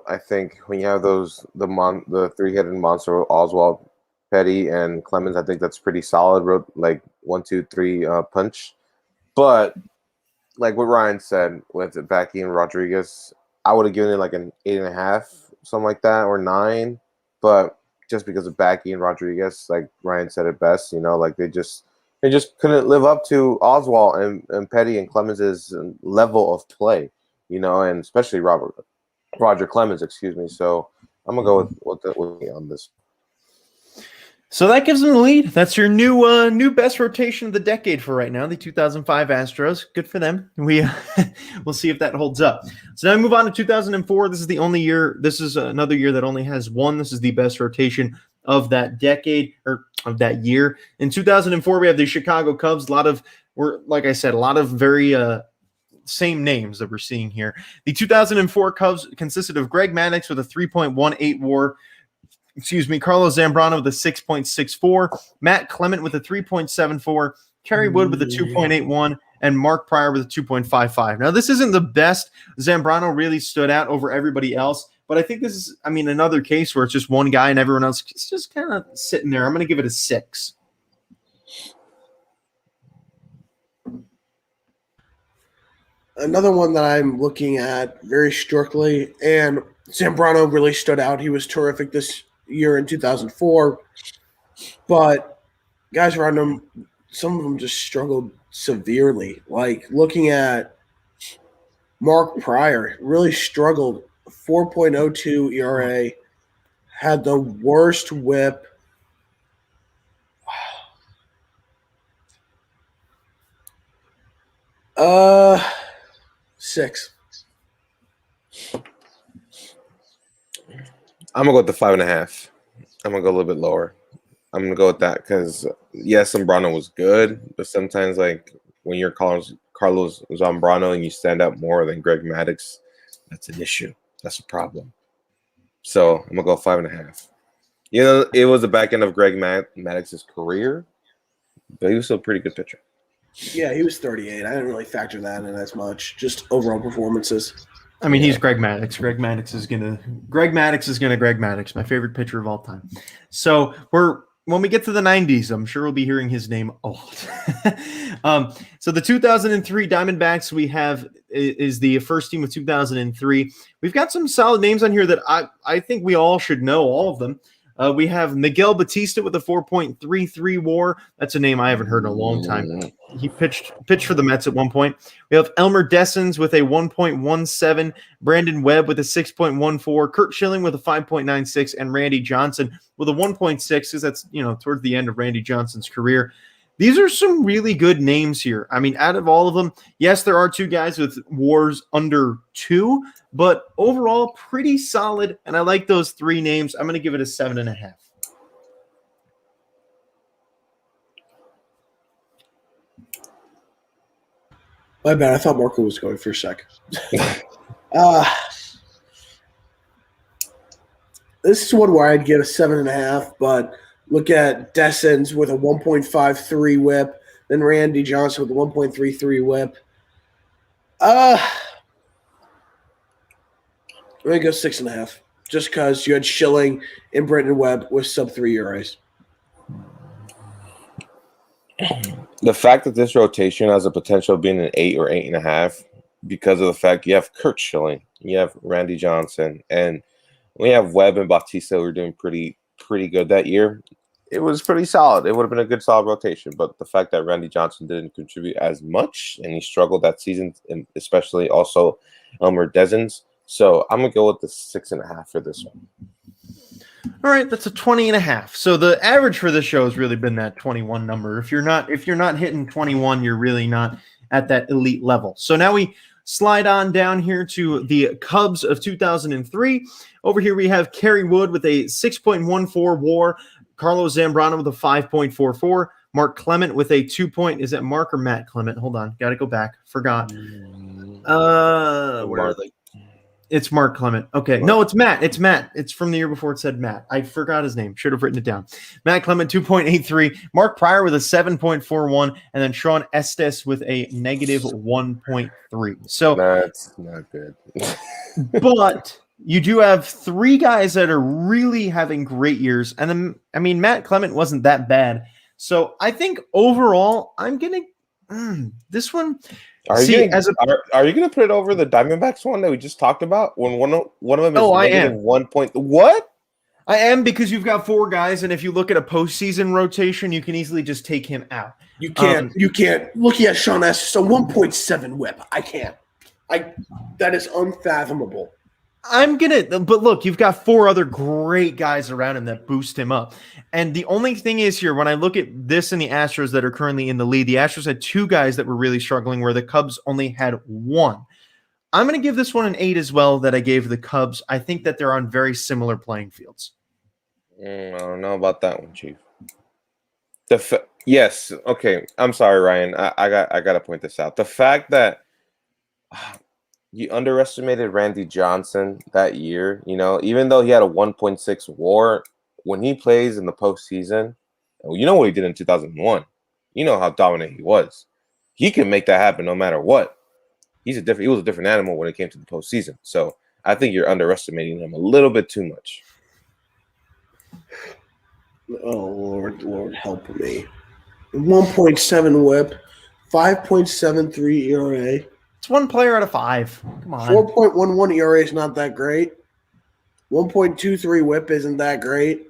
I think when you have the 3-headed monster, Oswald, Petty, and Clemens, I think that's pretty solid. Like 1, 2, 3 punch. But like what Ryan said with Backey and Rodriguez, I would have given it like an 8.5, something like that, or 9. But just because of Backey and Rodriguez, like Ryan said it best, like they just couldn't live up to Oswald and Petty and Clemens' level of play, and especially Roger Clemens, excuse me. So I'm gonna go with me on this. So that gives them the lead. That's your new best rotation of the decade for right now, the 2005 Astros. Good for them. We'll see if that holds up. So now we move on to 2004. This is the only year. This is another year that only has 1. This is the best rotation of that decade or of that year. In 2004, we have the Chicago Cubs. Like I said, a lot of very same names that we're seeing here. The 2004 Cubs consisted of Greg Maddux with a 3.18 WAR, Carlos Zambrano with a 6.64, Matt Clement with a 3.74, Kerry Wood with a 2.81, and Mark Pryor with a 2.55. Now, this isn't the best. Zambrano really stood out over everybody else, but I think this is, another case where it's just one guy and everyone else is just kind of sitting there. I'm going to give it a 6. Another one that I'm looking at very strictly, and Zambrano really stood out. He was terrific this year in 2004, but guys around him, some of them just struggled severely. Like looking at Mark Pryor, really struggled. 4.02 ERA, had the worst whip. Uh, 6. I'm gonna go with the 5.5. I'm gonna go a little bit lower. I'm gonna go with that because yes, Zambrano was good, but sometimes like when you're Carlos Zambrano and you stand out more than Greg Maddux, that's an issue. That's a problem. So I'm gonna go 5.5. You know, it was the back end of Greg Maddox's career, but he was still a pretty good pitcher. Yeah, he was 38. I didn't really factor that in as much. Just overall performances. He's Greg Maddux. Greg Maddux is gonna Greg Maddux, my favorite pitcher of all time. So when we get to the 90s, I'm sure we'll be hearing his name a lot. So the 2003 Diamondbacks we have is the first team of 2003. We've got some solid names on here that I think we all should know, all of them. We have Miguel Batista with a 4.33 WAR. That's a name I haven't heard in a long time. He pitched for the Mets at one point. We have Elmer Dessens with a 1.17, Brandon Webb with a 6.14, Kurt Schilling with a 5.96, and Randy Johnson with a 1.6, because that's towards the end of Randy Johnson's career. These are some really good names here. Out of all of them, yes, there are 2 guys with WARs under 2, but overall pretty solid. And I like those 3 names. I'm going to give it a 7.5. My bad. I thought Marco was going for a sec. This is one where I'd give a 7.5, but look at Dessens with a 1.53 whip, then Randy Johnson with a 1.33 whip. I'm going to go 6.5, just because you had Schilling and Brenton Webb with sub-3 ERAs. The fact that this rotation has a potential of being an 8 or 8.5 because of the fact you have Kurt Schilling, you have Randy Johnson, and we have Webb and Bautista who are doing pretty good that year. It was pretty solid. It would have been a good solid rotation, but the fact that Randy Johnson didn't contribute as much and he struggled that season, and especially also Elmer Dessens. So I'm gonna go with the 6.5 for this one. All right, that's a 20.5. So the average for this show has really been that 21 number. If you're not hitting 21, you're really not at that elite level. So now we slide on down here to the Cubs of 2003. Over here we have Kerry Wood with a 6.14 WAR, Carlos Zambrano with a 5.44, Mark Clement with a 2. Is that Mark or Matt Clement? Hold on, got to go back. Forgot. Where are they? It's Mark Clement. Okay. Mark. No, it's Matt. It's Matt. It's from the year before it said Matt. I forgot his name. Should have written it down. Matt Clement, 2.83. Mark Pryor with a 7.41. And then Sean Estes with a negative 1.3. So that's not good. But you do have 3 guys that are really having great years. And then, Matt Clement wasn't that bad. So I think overall, I'm going to this one. Are you gonna put it over the Diamondbacks one that we just talked about? When one of them is negative 1 point. What? I am, because you've got 4 guys, and if you look at a postseason rotation, you can easily just take him out. You can't. Looking at Sean Estes, a 1.7 whip. I can't. That is unfathomable. But look, you've got 4 other great guys around him that boost him up. And the only thing is here, when I look at this and the Astros that are currently in the lead, the Astros had 2 guys that were really struggling, where the Cubs only had 1. I'm going to give this one an 8 as well that I gave the Cubs. I think that they're on very similar playing fields. I don't know about that one, Chief. Yes. Okay. I'm sorry, Ryan. I got to point this out. The fact that you underestimated Randy Johnson that year, even though he had a 1.6 WAR, when he plays in the postseason, you know what he did in 2001. You know how dominant he was. He can make that happen no matter what. He was a different animal when it came to the postseason. So I think you're underestimating him a little bit too much. Oh, Lord, help me. 1.7 whip, 5.73 ERA. It's one player out of 5. Come on. 4.11 ERA is not that great. 1.23 whip isn't that great.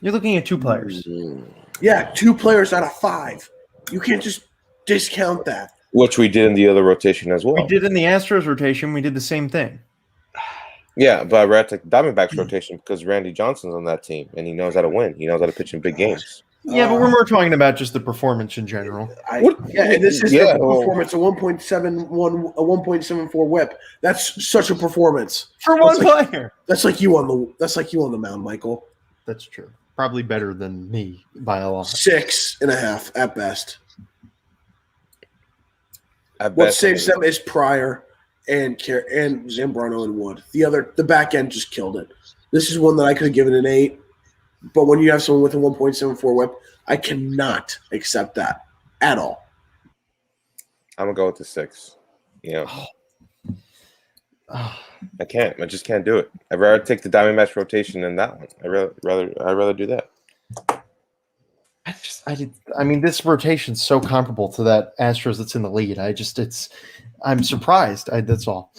You're looking at 2 players. Yeah, 2 players out of 5. You can't just discount that. Which we did in the other rotation as well. We did in the Astros rotation. We did the same thing. Yeah, but we're at the Diamondbacks rotation because Randy Johnson's on that team, and he knows how to win. He knows how to pitch in big games. Yeah, but we're more talking about just the performance in general. And this is the performance, a 1.71, a 1.74 whip. That's such a performance For one player. That's like you on the mound, Michael. That's true. Probably better than me by a lot. 6.5 at best. At What best, saves them is Pryor and Zambrano and Wood. The back end just killed it. This is one that I could have given an 8. But when you have someone with a 1.74 whip, I cannot accept that at all. I'm gonna go with the 6. You know, I can't. I just can't do it. I'd rather take the Diamondbacks rotation than that one. I'd rather do that. I mean, this rotation's so comparable to that Astros that's in the lead. I'm surprised. That's all.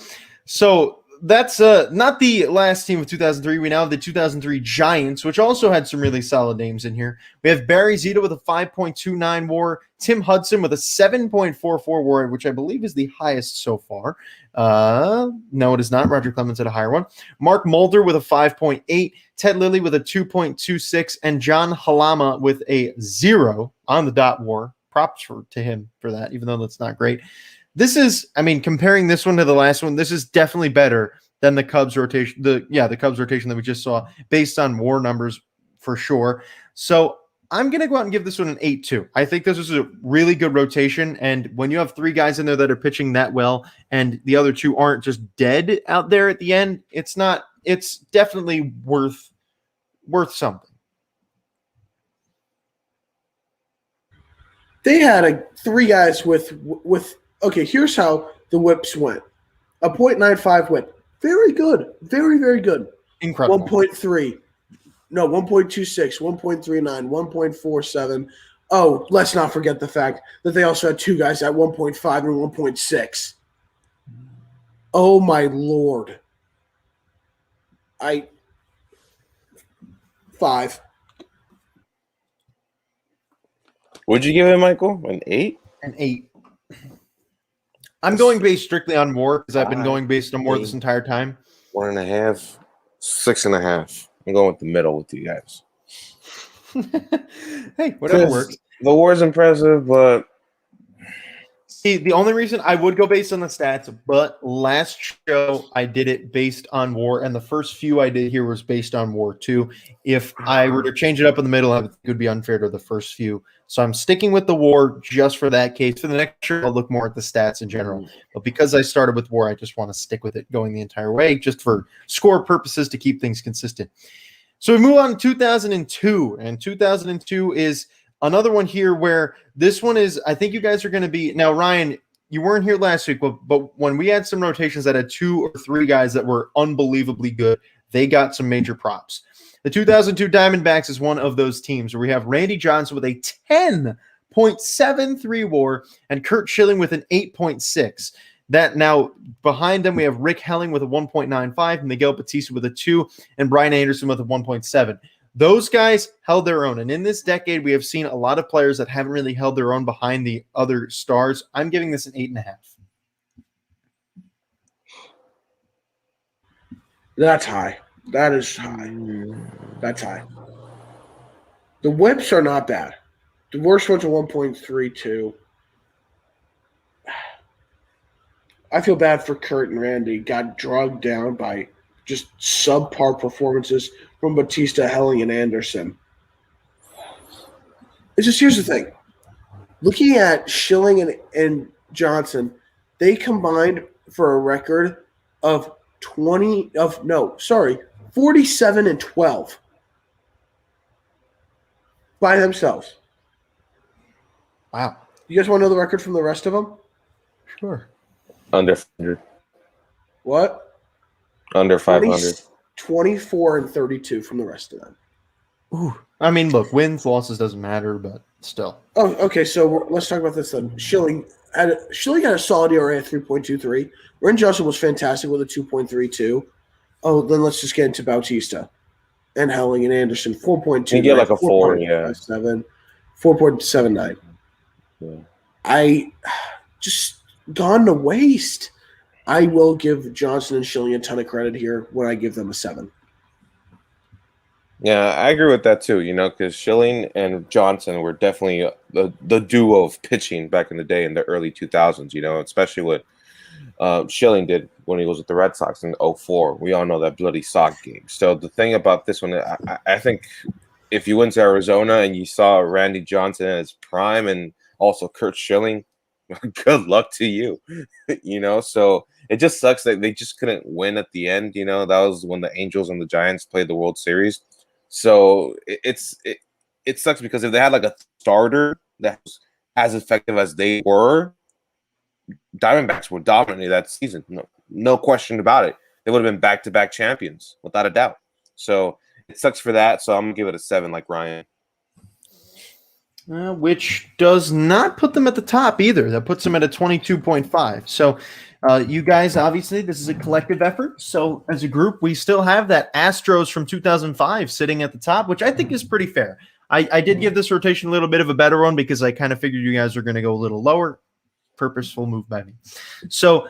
So that's not the last team of 2003. We now have the 2003 Giants, which also had some really solid names in here. We have Barry Zito with a 5.29 WAR, Tim Hudson with a 7.44 WAR, which I believe is the highest so far. No, it is not. Roger Clemens had a higher one. Mark Mulder with a 5.8, Ted Lilly with a 2.26, and John Halama with a 0 on the dot WAR. Props to him for that, even though that's not great. This is, I mean, comparing this one to the last one, this is definitely better than the Cubs rotation. The Cubs rotation that we just saw based on WAR numbers for sure. So I'm going to go out and give this one an 8-2. I think this is a really good rotation. And when you have 3 guys in there that are pitching that well and the other 2 aren't just dead out there at the end, it's definitely worth something. They had 3 guys with okay, here's how the whips went. A 0.95 whip. Very good. Very, very good. Incredible. 1.3. No, 1.26, 1.39, 1.47. Oh, let's not forget the fact that they also had 2 guys at 1.5 and 1.6. Oh, my Lord. 5. Would you give it, Michael? An 8? An 8. I'm going based strictly on WAR because I've been going based on WAR this entire time. 1.5, 6.5. I'm going with the middle with you guys. Hey, whatever works. The WAR is impressive, but see, the only reason I would go based on the stats, but last show I did it based on WAR, and the first few I did here was based on WAR too. If I were to change it up in the middle, it would be unfair to the first few. So I'm sticking with the WAR just for that case. For the next year, I'll look more at the stats in general. But because I started with WAR, I just want to stick with it going the entire way, just for score purposes to keep things consistent. So we move on to 2002, and 2002 is another one here where this one is, I think you guys are going to be, now Ryan, you weren't here last week, but when we had some rotations that had 2 or 3 guys that were unbelievably good, they got some major props. The 2002 Diamondbacks is one of those teams where we have Randy Johnson with a 10.73 WAR and Kurt Schilling with an 8.6. That now behind them, we have Rick Helling with a 1.95, Miguel Batista with a 2, and Brian Anderson with a 1.7. Those guys held their own. And in this decade, we have seen a lot of players that haven't really held their own behind the other stars. I'm giving this an 8.5. That's high. That is high. That's high. The whips are not bad. The worst one's a 1.32. I feel bad for Kurt and Randy. Got drugged down by just subpar performances from Batista, Helling, and Anderson. It's just, here's the thing. Looking at Schilling and Johnson, they combined for a record of 47-12 by themselves. Wow. You guys want to know the record from the rest of them? Sure. Under 500. What? Under 500. 24-32 from the rest of them. Ooh. I mean, look, wins, losses doesn't matter, but still. Oh, okay. So let's talk about this then. Schilling had a solid ERA at 3.23. Ren Johnson was fantastic with a 2.32. Oh, then let's just get into Bautista and Helling and Anderson. 4.2. You get like a 4, yeah. 4.79. Yeah. I just gone to waste. I will give Johnson and Schilling a ton of credit here when I give them a 7. Yeah, I agree with that too, because Schilling and Johnson were definitely the duo of pitching back in the day in the early 2000s, especially what Schilling did when he was with the Red Sox in 04. We all know that bloody sock game. So the thing about this one, I think if you went to Arizona and you saw Randy Johnson in his prime and also Kurt Schilling, good luck to you, So it just sucks that they just couldn't win at the end. That was when the Angels and the Giants played the World Series. So it sucks because if they had like a starter that was as effective as they were, Diamondbacks would dominate that season. No question about it. They would have been back-to-back champions without a doubt. So it sucks for that. So I'm gonna give it a 7, like Ryan. Which does not put them at the top either. That puts them at a 22.5. So you guys, obviously, this is a collective effort. So as a group, we still have that Astros from 2005 sitting at the top, which I think is pretty fair. I did give this rotation a little bit of a better one because I kind of figured you guys were going to go a little lower. Purposeful move by me. So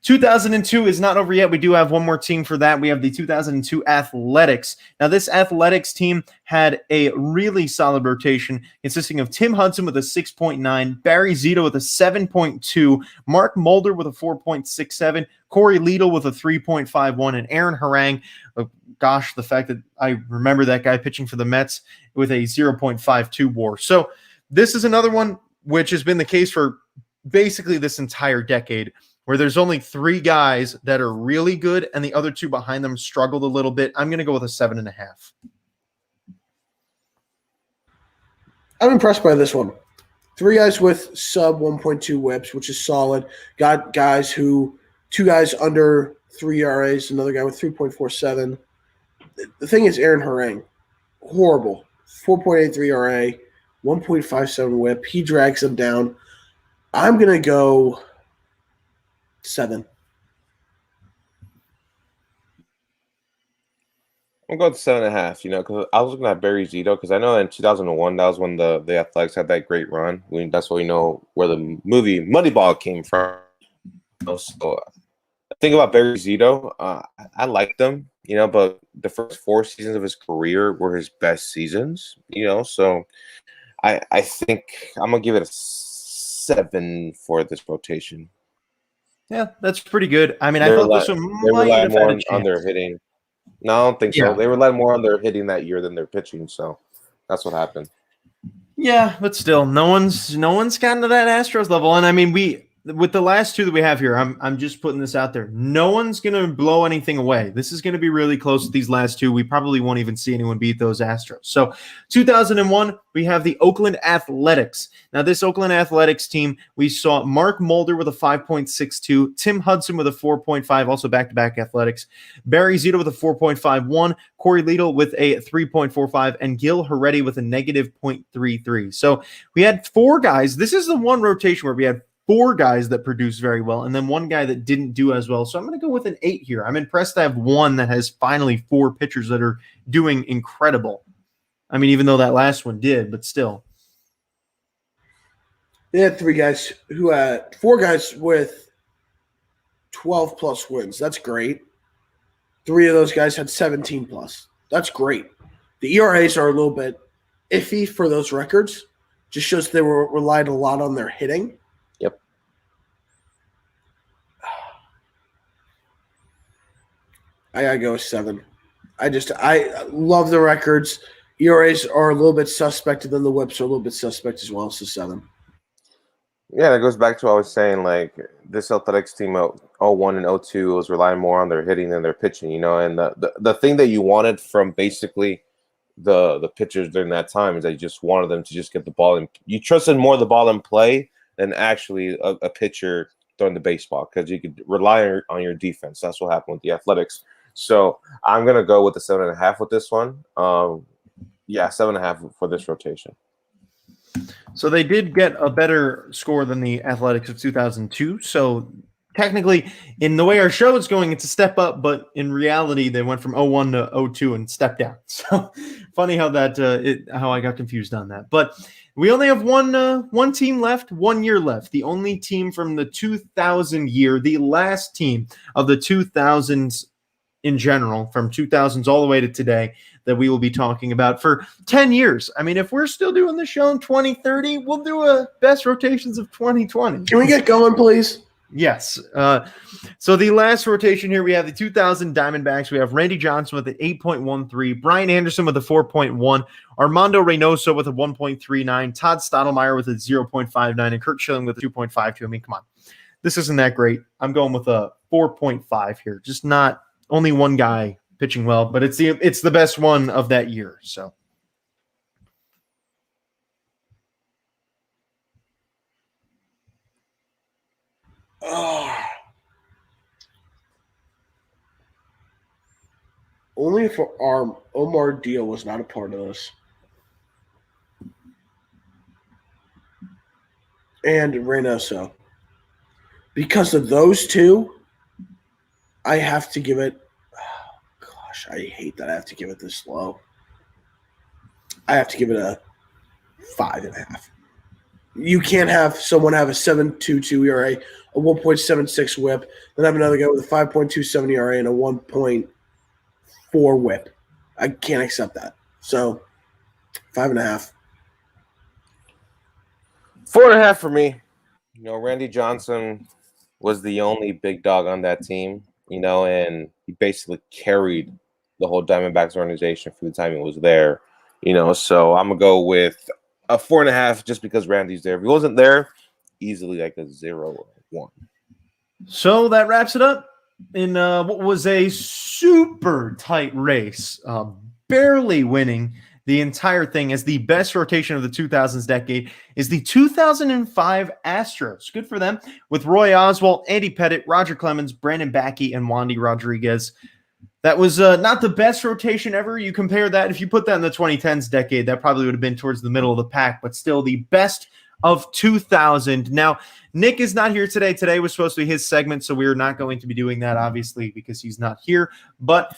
2002 is not over yet. We do have one more team for that. We have the 2002 Athletics. Now, this Athletics team had a really solid rotation consisting of Tim Hudson with a 6.9, Barry Zito with a 7.2, Mark Mulder with a 4.67, Corey Liedl with a 3.51, and Aaron Harang, gosh, the fact that I remember that guy pitching for the Mets with a 0.52 WAR. So this is another one which has been the case for basically this entire decade, where there's only 3 guys that are really good and the other 2 behind them struggled a little bit. I'm going to go with a 7.5. I'm impressed by this one. 3 guys with sub 1.2 whips, which is solid. Got guys 2 guys under 3 ERAs, another guy with 3.47. The thing is, Aaron Harang, horrible. 4.83 ERA, 1.57 whip. He drags them down. I'm going to go 7. I'm going to 7.5, because I was looking at Barry Zito, because I know in 2001, that was when the Athletics had that great run. That's what we know where the movie Moneyball came from. So the thing about Barry Zito, I liked him, but the first 4 seasons of his career were his best seasons, so I think I'm going to give it a 7 for this rotation. Yeah, that's pretty good. I mean, I thought this one might have more had a chance. on their hitting. No, I don't think so. They relied more on their hitting that year than their pitching, so that's what happened. Yeah, but still, no one's gotten to that Astros level. And I mean, with the last 2 that we have here, I'm just putting this out there. No one's gonna blow anything away. This is gonna be really close with these last 2. We probably won't even see anyone beat those Astros. So 2001, we have the Oakland Athletics. Now, this Oakland Athletics team, we saw Mark Mulder with a 5.62, Tim Hudson with a 4.5, also back-to-back Athletics, Barry Zito with a 4.51, Corey Liedl with a 3.45, and Gil Heredia with a negative 0.33. So we had 4 guys. This is the one rotation where we had 4 guys that produced very well, and then 1 guy that didn't do as well. So I'm going to go with an 8 here. I'm impressed to have one that has finally 4 pitchers that are doing incredible. I mean, even though that last one did, but still. They had 3 guys who had 4 guys with 12-plus wins. That's great. 3 of those guys had 17-plus. That's great. The ERAs are a little bit iffy for those records. Just shows they were relied a lot on their hitting. Yep. I gotta go with 7. I love the records. ERAs are a little bit suspect, and then the whips are a little bit suspect as well. So 7. Yeah, that goes back to what I was saying. Like this Athletics team of 01 and 02 was relying more on their hitting than their pitching, and the thing that you wanted from basically the pitchers during that time is that you just wanted them to just get the ball in. You trusted more the ball in play than actually a pitcher throwing the baseball because you could rely on your defense. That's what happened with the Athletics. So I'm gonna go with the 7.5 with this one. Yeah, 7.5 for this rotation. So they did get a better score than the Athletics of 2002. So technically, in the way our show is going, it's a step up, but in reality, they went from 01 to 02 and stepped down. So funny how how I got confused on that. But we only have one team left, 1 year left. The only team from the 2000 year, the last team of the 2000s in general, from 2000s all the way to today, that we will be talking about for 10 years. I mean, if we're still doing the show in 2030, we'll do a best rotations of 2020. Can we get going, please? Yes. So the last rotation here, we have the 2000 Diamondbacks. We have Randy Johnson with an 8.13, Brian Anderson with a 4.1, Armando Reynoso with a 1.39, Todd Stottlemyre with a 0.59, and Kurt Schilling with a 2.52. I mean, come on. This isn't that great. I'm going with a 4.5 here. Just not only one guy pitching well, but it's the best one of that year. So only if Omar Deal was not a part of this. And Reynoso. Because of those two, I have to give it. Oh, gosh, I hate that I have to give it this low. I have to give it a 5.5. You can't have someone have a 7.22 ERA, a 1.76 WHIP, then have another guy with a 5.27 ERA and a 1.4 WHIP. I can't accept that. So, 5.5. 4.5 for me. Randy Johnson was the only big dog on that team, and he basically carried the whole Diamondbacks organization for the time he was there, so I'm going to go with a 4.5 just because Randy's there. If he wasn't there, easily like a 0 or 1. So that wraps it up in what was a super tight race, barely winning the entire thing as the best rotation of the 2000s decade is the 2005 Astros. Good for them, with Roy Oswalt, Andy Pettitte, Roger Clemens, Brandon Backey, and Wandy Rodriguez. That was not the best rotation ever. You compare that, if you put that in the 2010s decade, that probably would have been towards the middle of the pack, but still the best of 2000. Now, Nick is not here today. Today was supposed to be his segment, so we are not going to be doing that, obviously, because he's not here. But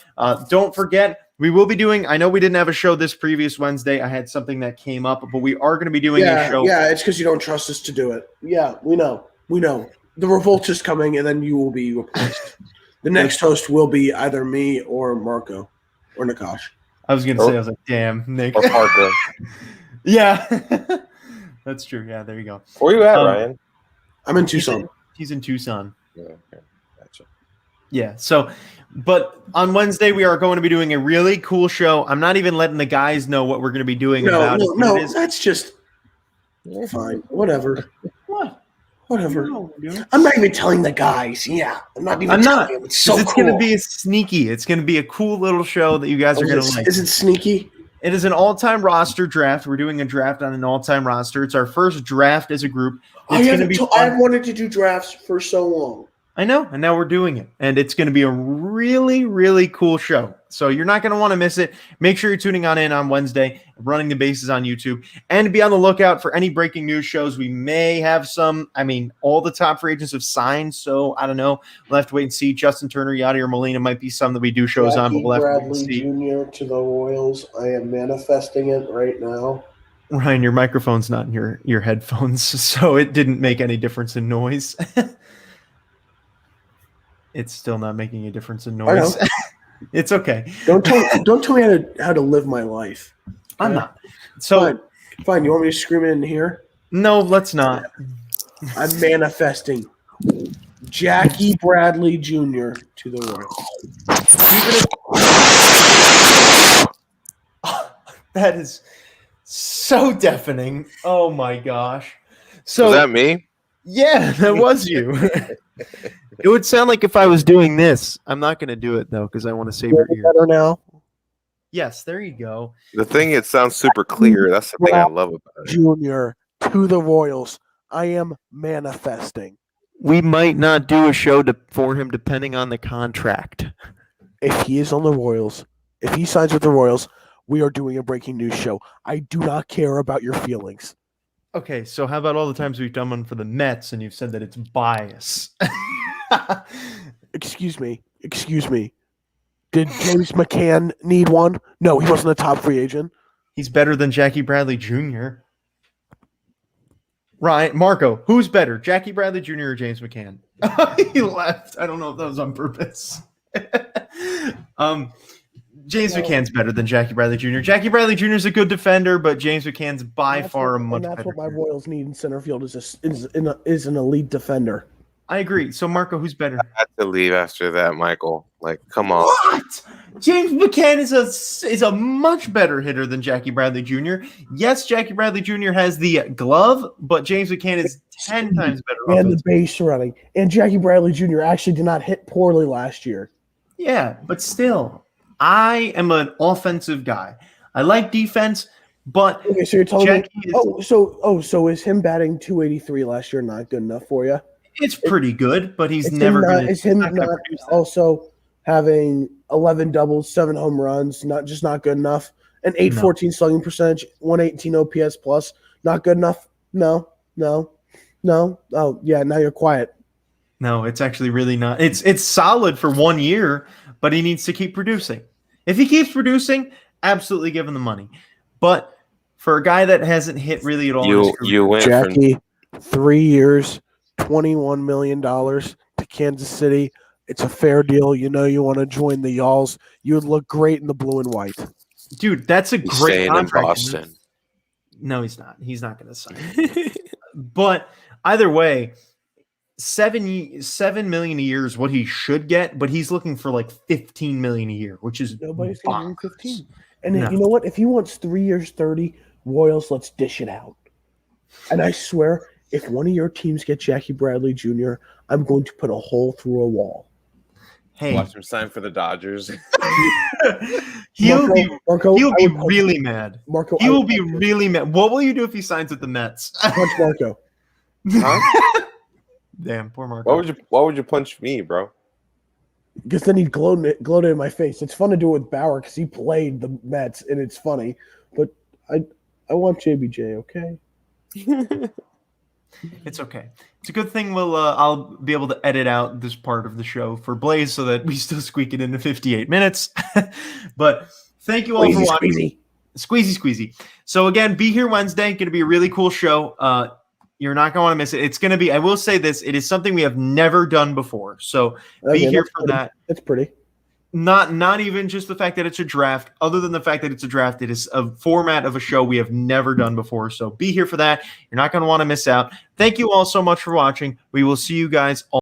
don't forget, we will be doing, I know we didn't have a show this previous Wednesday. I had something that came up, but we are going to be doing a show. Yeah, it's because you don't trust us to do it. Yeah, we know. The revolt is coming, and then you will be replaced. The next host will be either me or Marco or Nakash. I was going to say, I was like, damn, Nick. Or Parker. Yeah. That's true. Yeah, there you go. Where you at, Ryan? I'm in Tucson. He's in Tucson. Yeah, okay. Gotcha. Yeah. So, but on Wednesday, we are going to be doing a really cool show. I'm not even letting the guys know what we're going to be doing about it. No, that's just fine. Whatever. What? Whatever. I'm not even telling the guys. Yeah. I'm not even telling them. It's so it's cool. Going to be sneaky. It's going to be a cool little show that you guys are going to like. Is it sneaky? It is an all-time roster draft. We're doing a draft on an all-time roster. It's our first draft as a group. It's going to be I've wanted to do drafts for so long. I know, and now we're doing it. And it's going to be a really, really cool show. So you're not going to want to miss it. Make sure you're tuning in on Wednesday, Running the Bases on YouTube, and be on the lookout for any breaking news shows. We may have some. I mean, all the top free agents have signed, so I don't know. We'll have to wait and see. Justin Turner, Yadier Molina might be some that we do shows on, but we'll have to wait and see. Jr. to the Royals. I am manifesting it right now. Ryan, your microphone's not in your headphones, so it didn't make any difference in noise. It's still not making a difference in noise. It's okay. Don't tell me how to live my life. I'm not. So fine. You want me to scream it in here? No, let's not. I'm manifesting Jackie Bradley Jr. to the Royals. That is so deafening. Oh my gosh. So is that me? Yeah, that was you. It would sound like if I was doing this. I'm not going to do it, though, because I want to save your ear. Better now. Yes, there you go. The thing, it sounds super clear. That's the thing I love about it. Junior to the Royals. I am manifesting. We might not do a show for him depending on the contract. If he is on the Royals, if he signs with the Royals, we are doing a breaking news show. I do not care about your feelings. Okay, so how about all the times we've done one for the Mets and you've said that it's bias? Excuse me. Did James McCann need one? No, he wasn't a top free agent. He's better than Jackie Bradley Jr. Right, Marco, who's better, Jackie Bradley Jr. or James McCann? He left. I don't know if that was on purpose. James McCann's better than Jackie Bradley Jr. Jackie Bradley Jr. is a good defender, but James McCann's by far a much better. That's what my Royals need in center field is an elite defender. I agree. So, Marco, who's better? I had to leave after that, Michael. Like, come on. What? James McCann is a much better hitter than Jackie Bradley Jr. Yes, Jackie Bradley Jr. has the glove, but James McCann is 10 times better. And the base running. And Jackie Bradley Jr. actually did not hit poorly last year. Yeah, but still, I am an offensive guy. I like defense, but okay, so you're telling me so is him batting 283 last year not good enough for you? It's pretty good, but he's never going to. Is him not also having 11 doubles, 7 home runs, not good enough? An 814 slugging percentage, 118 OPS plus, not good enough? No. Oh, yeah, now you're quiet. No, it's actually really not. It's solid for 1 year, but he needs to keep producing. If he keeps producing, absolutely give him the money. But for a guy that hasn't hit really at all, you went Jackie, 3 years. $21 million to Kansas City. It's a fair deal. You know you want to join the Y'alls. You would look great in the blue and white. Dude, that's a great contract. In Boston. No, he's not. He's not going to sign. But either way, $7 million a year is what he should get, but he's looking for like $15 million a year, which is nobody's getting 15. And you know what? If he wants 3 years, 30 Royals, let's dish it out. And I swear, if one of your teams gets Jackie Bradley Jr., I'm going to put a hole through a wall. Hey, watch him sign for the Dodgers. He'll be really mad. Marco, he will be really mad. What will you do if he signs with the Mets? Punch Marco. Huh? Damn, poor Marco. Why would you punch me, bro? Because then he'd gloat in my face. It's fun to do it with Bauer because he played the Mets and it's funny. But I want JBJ, okay? It's okay. It's a good thing I'll be able to edit out this part of the show for Blaze so that we still squeak it into 58 minutes. But thank you all for watching. Squeezy. So again, be here Wednesday. Going to be a really cool show. You're not going to want to miss it. It's going to be, I will say this, it is something we have never done before. So be here for that. It's pretty. Not even just the fact that it's a draft. Other than the fact that it's a draft, it is a format of a show we have never done before. So be here for that. You're not going to want to miss out. Thank you all so much for watching. We will see you guys all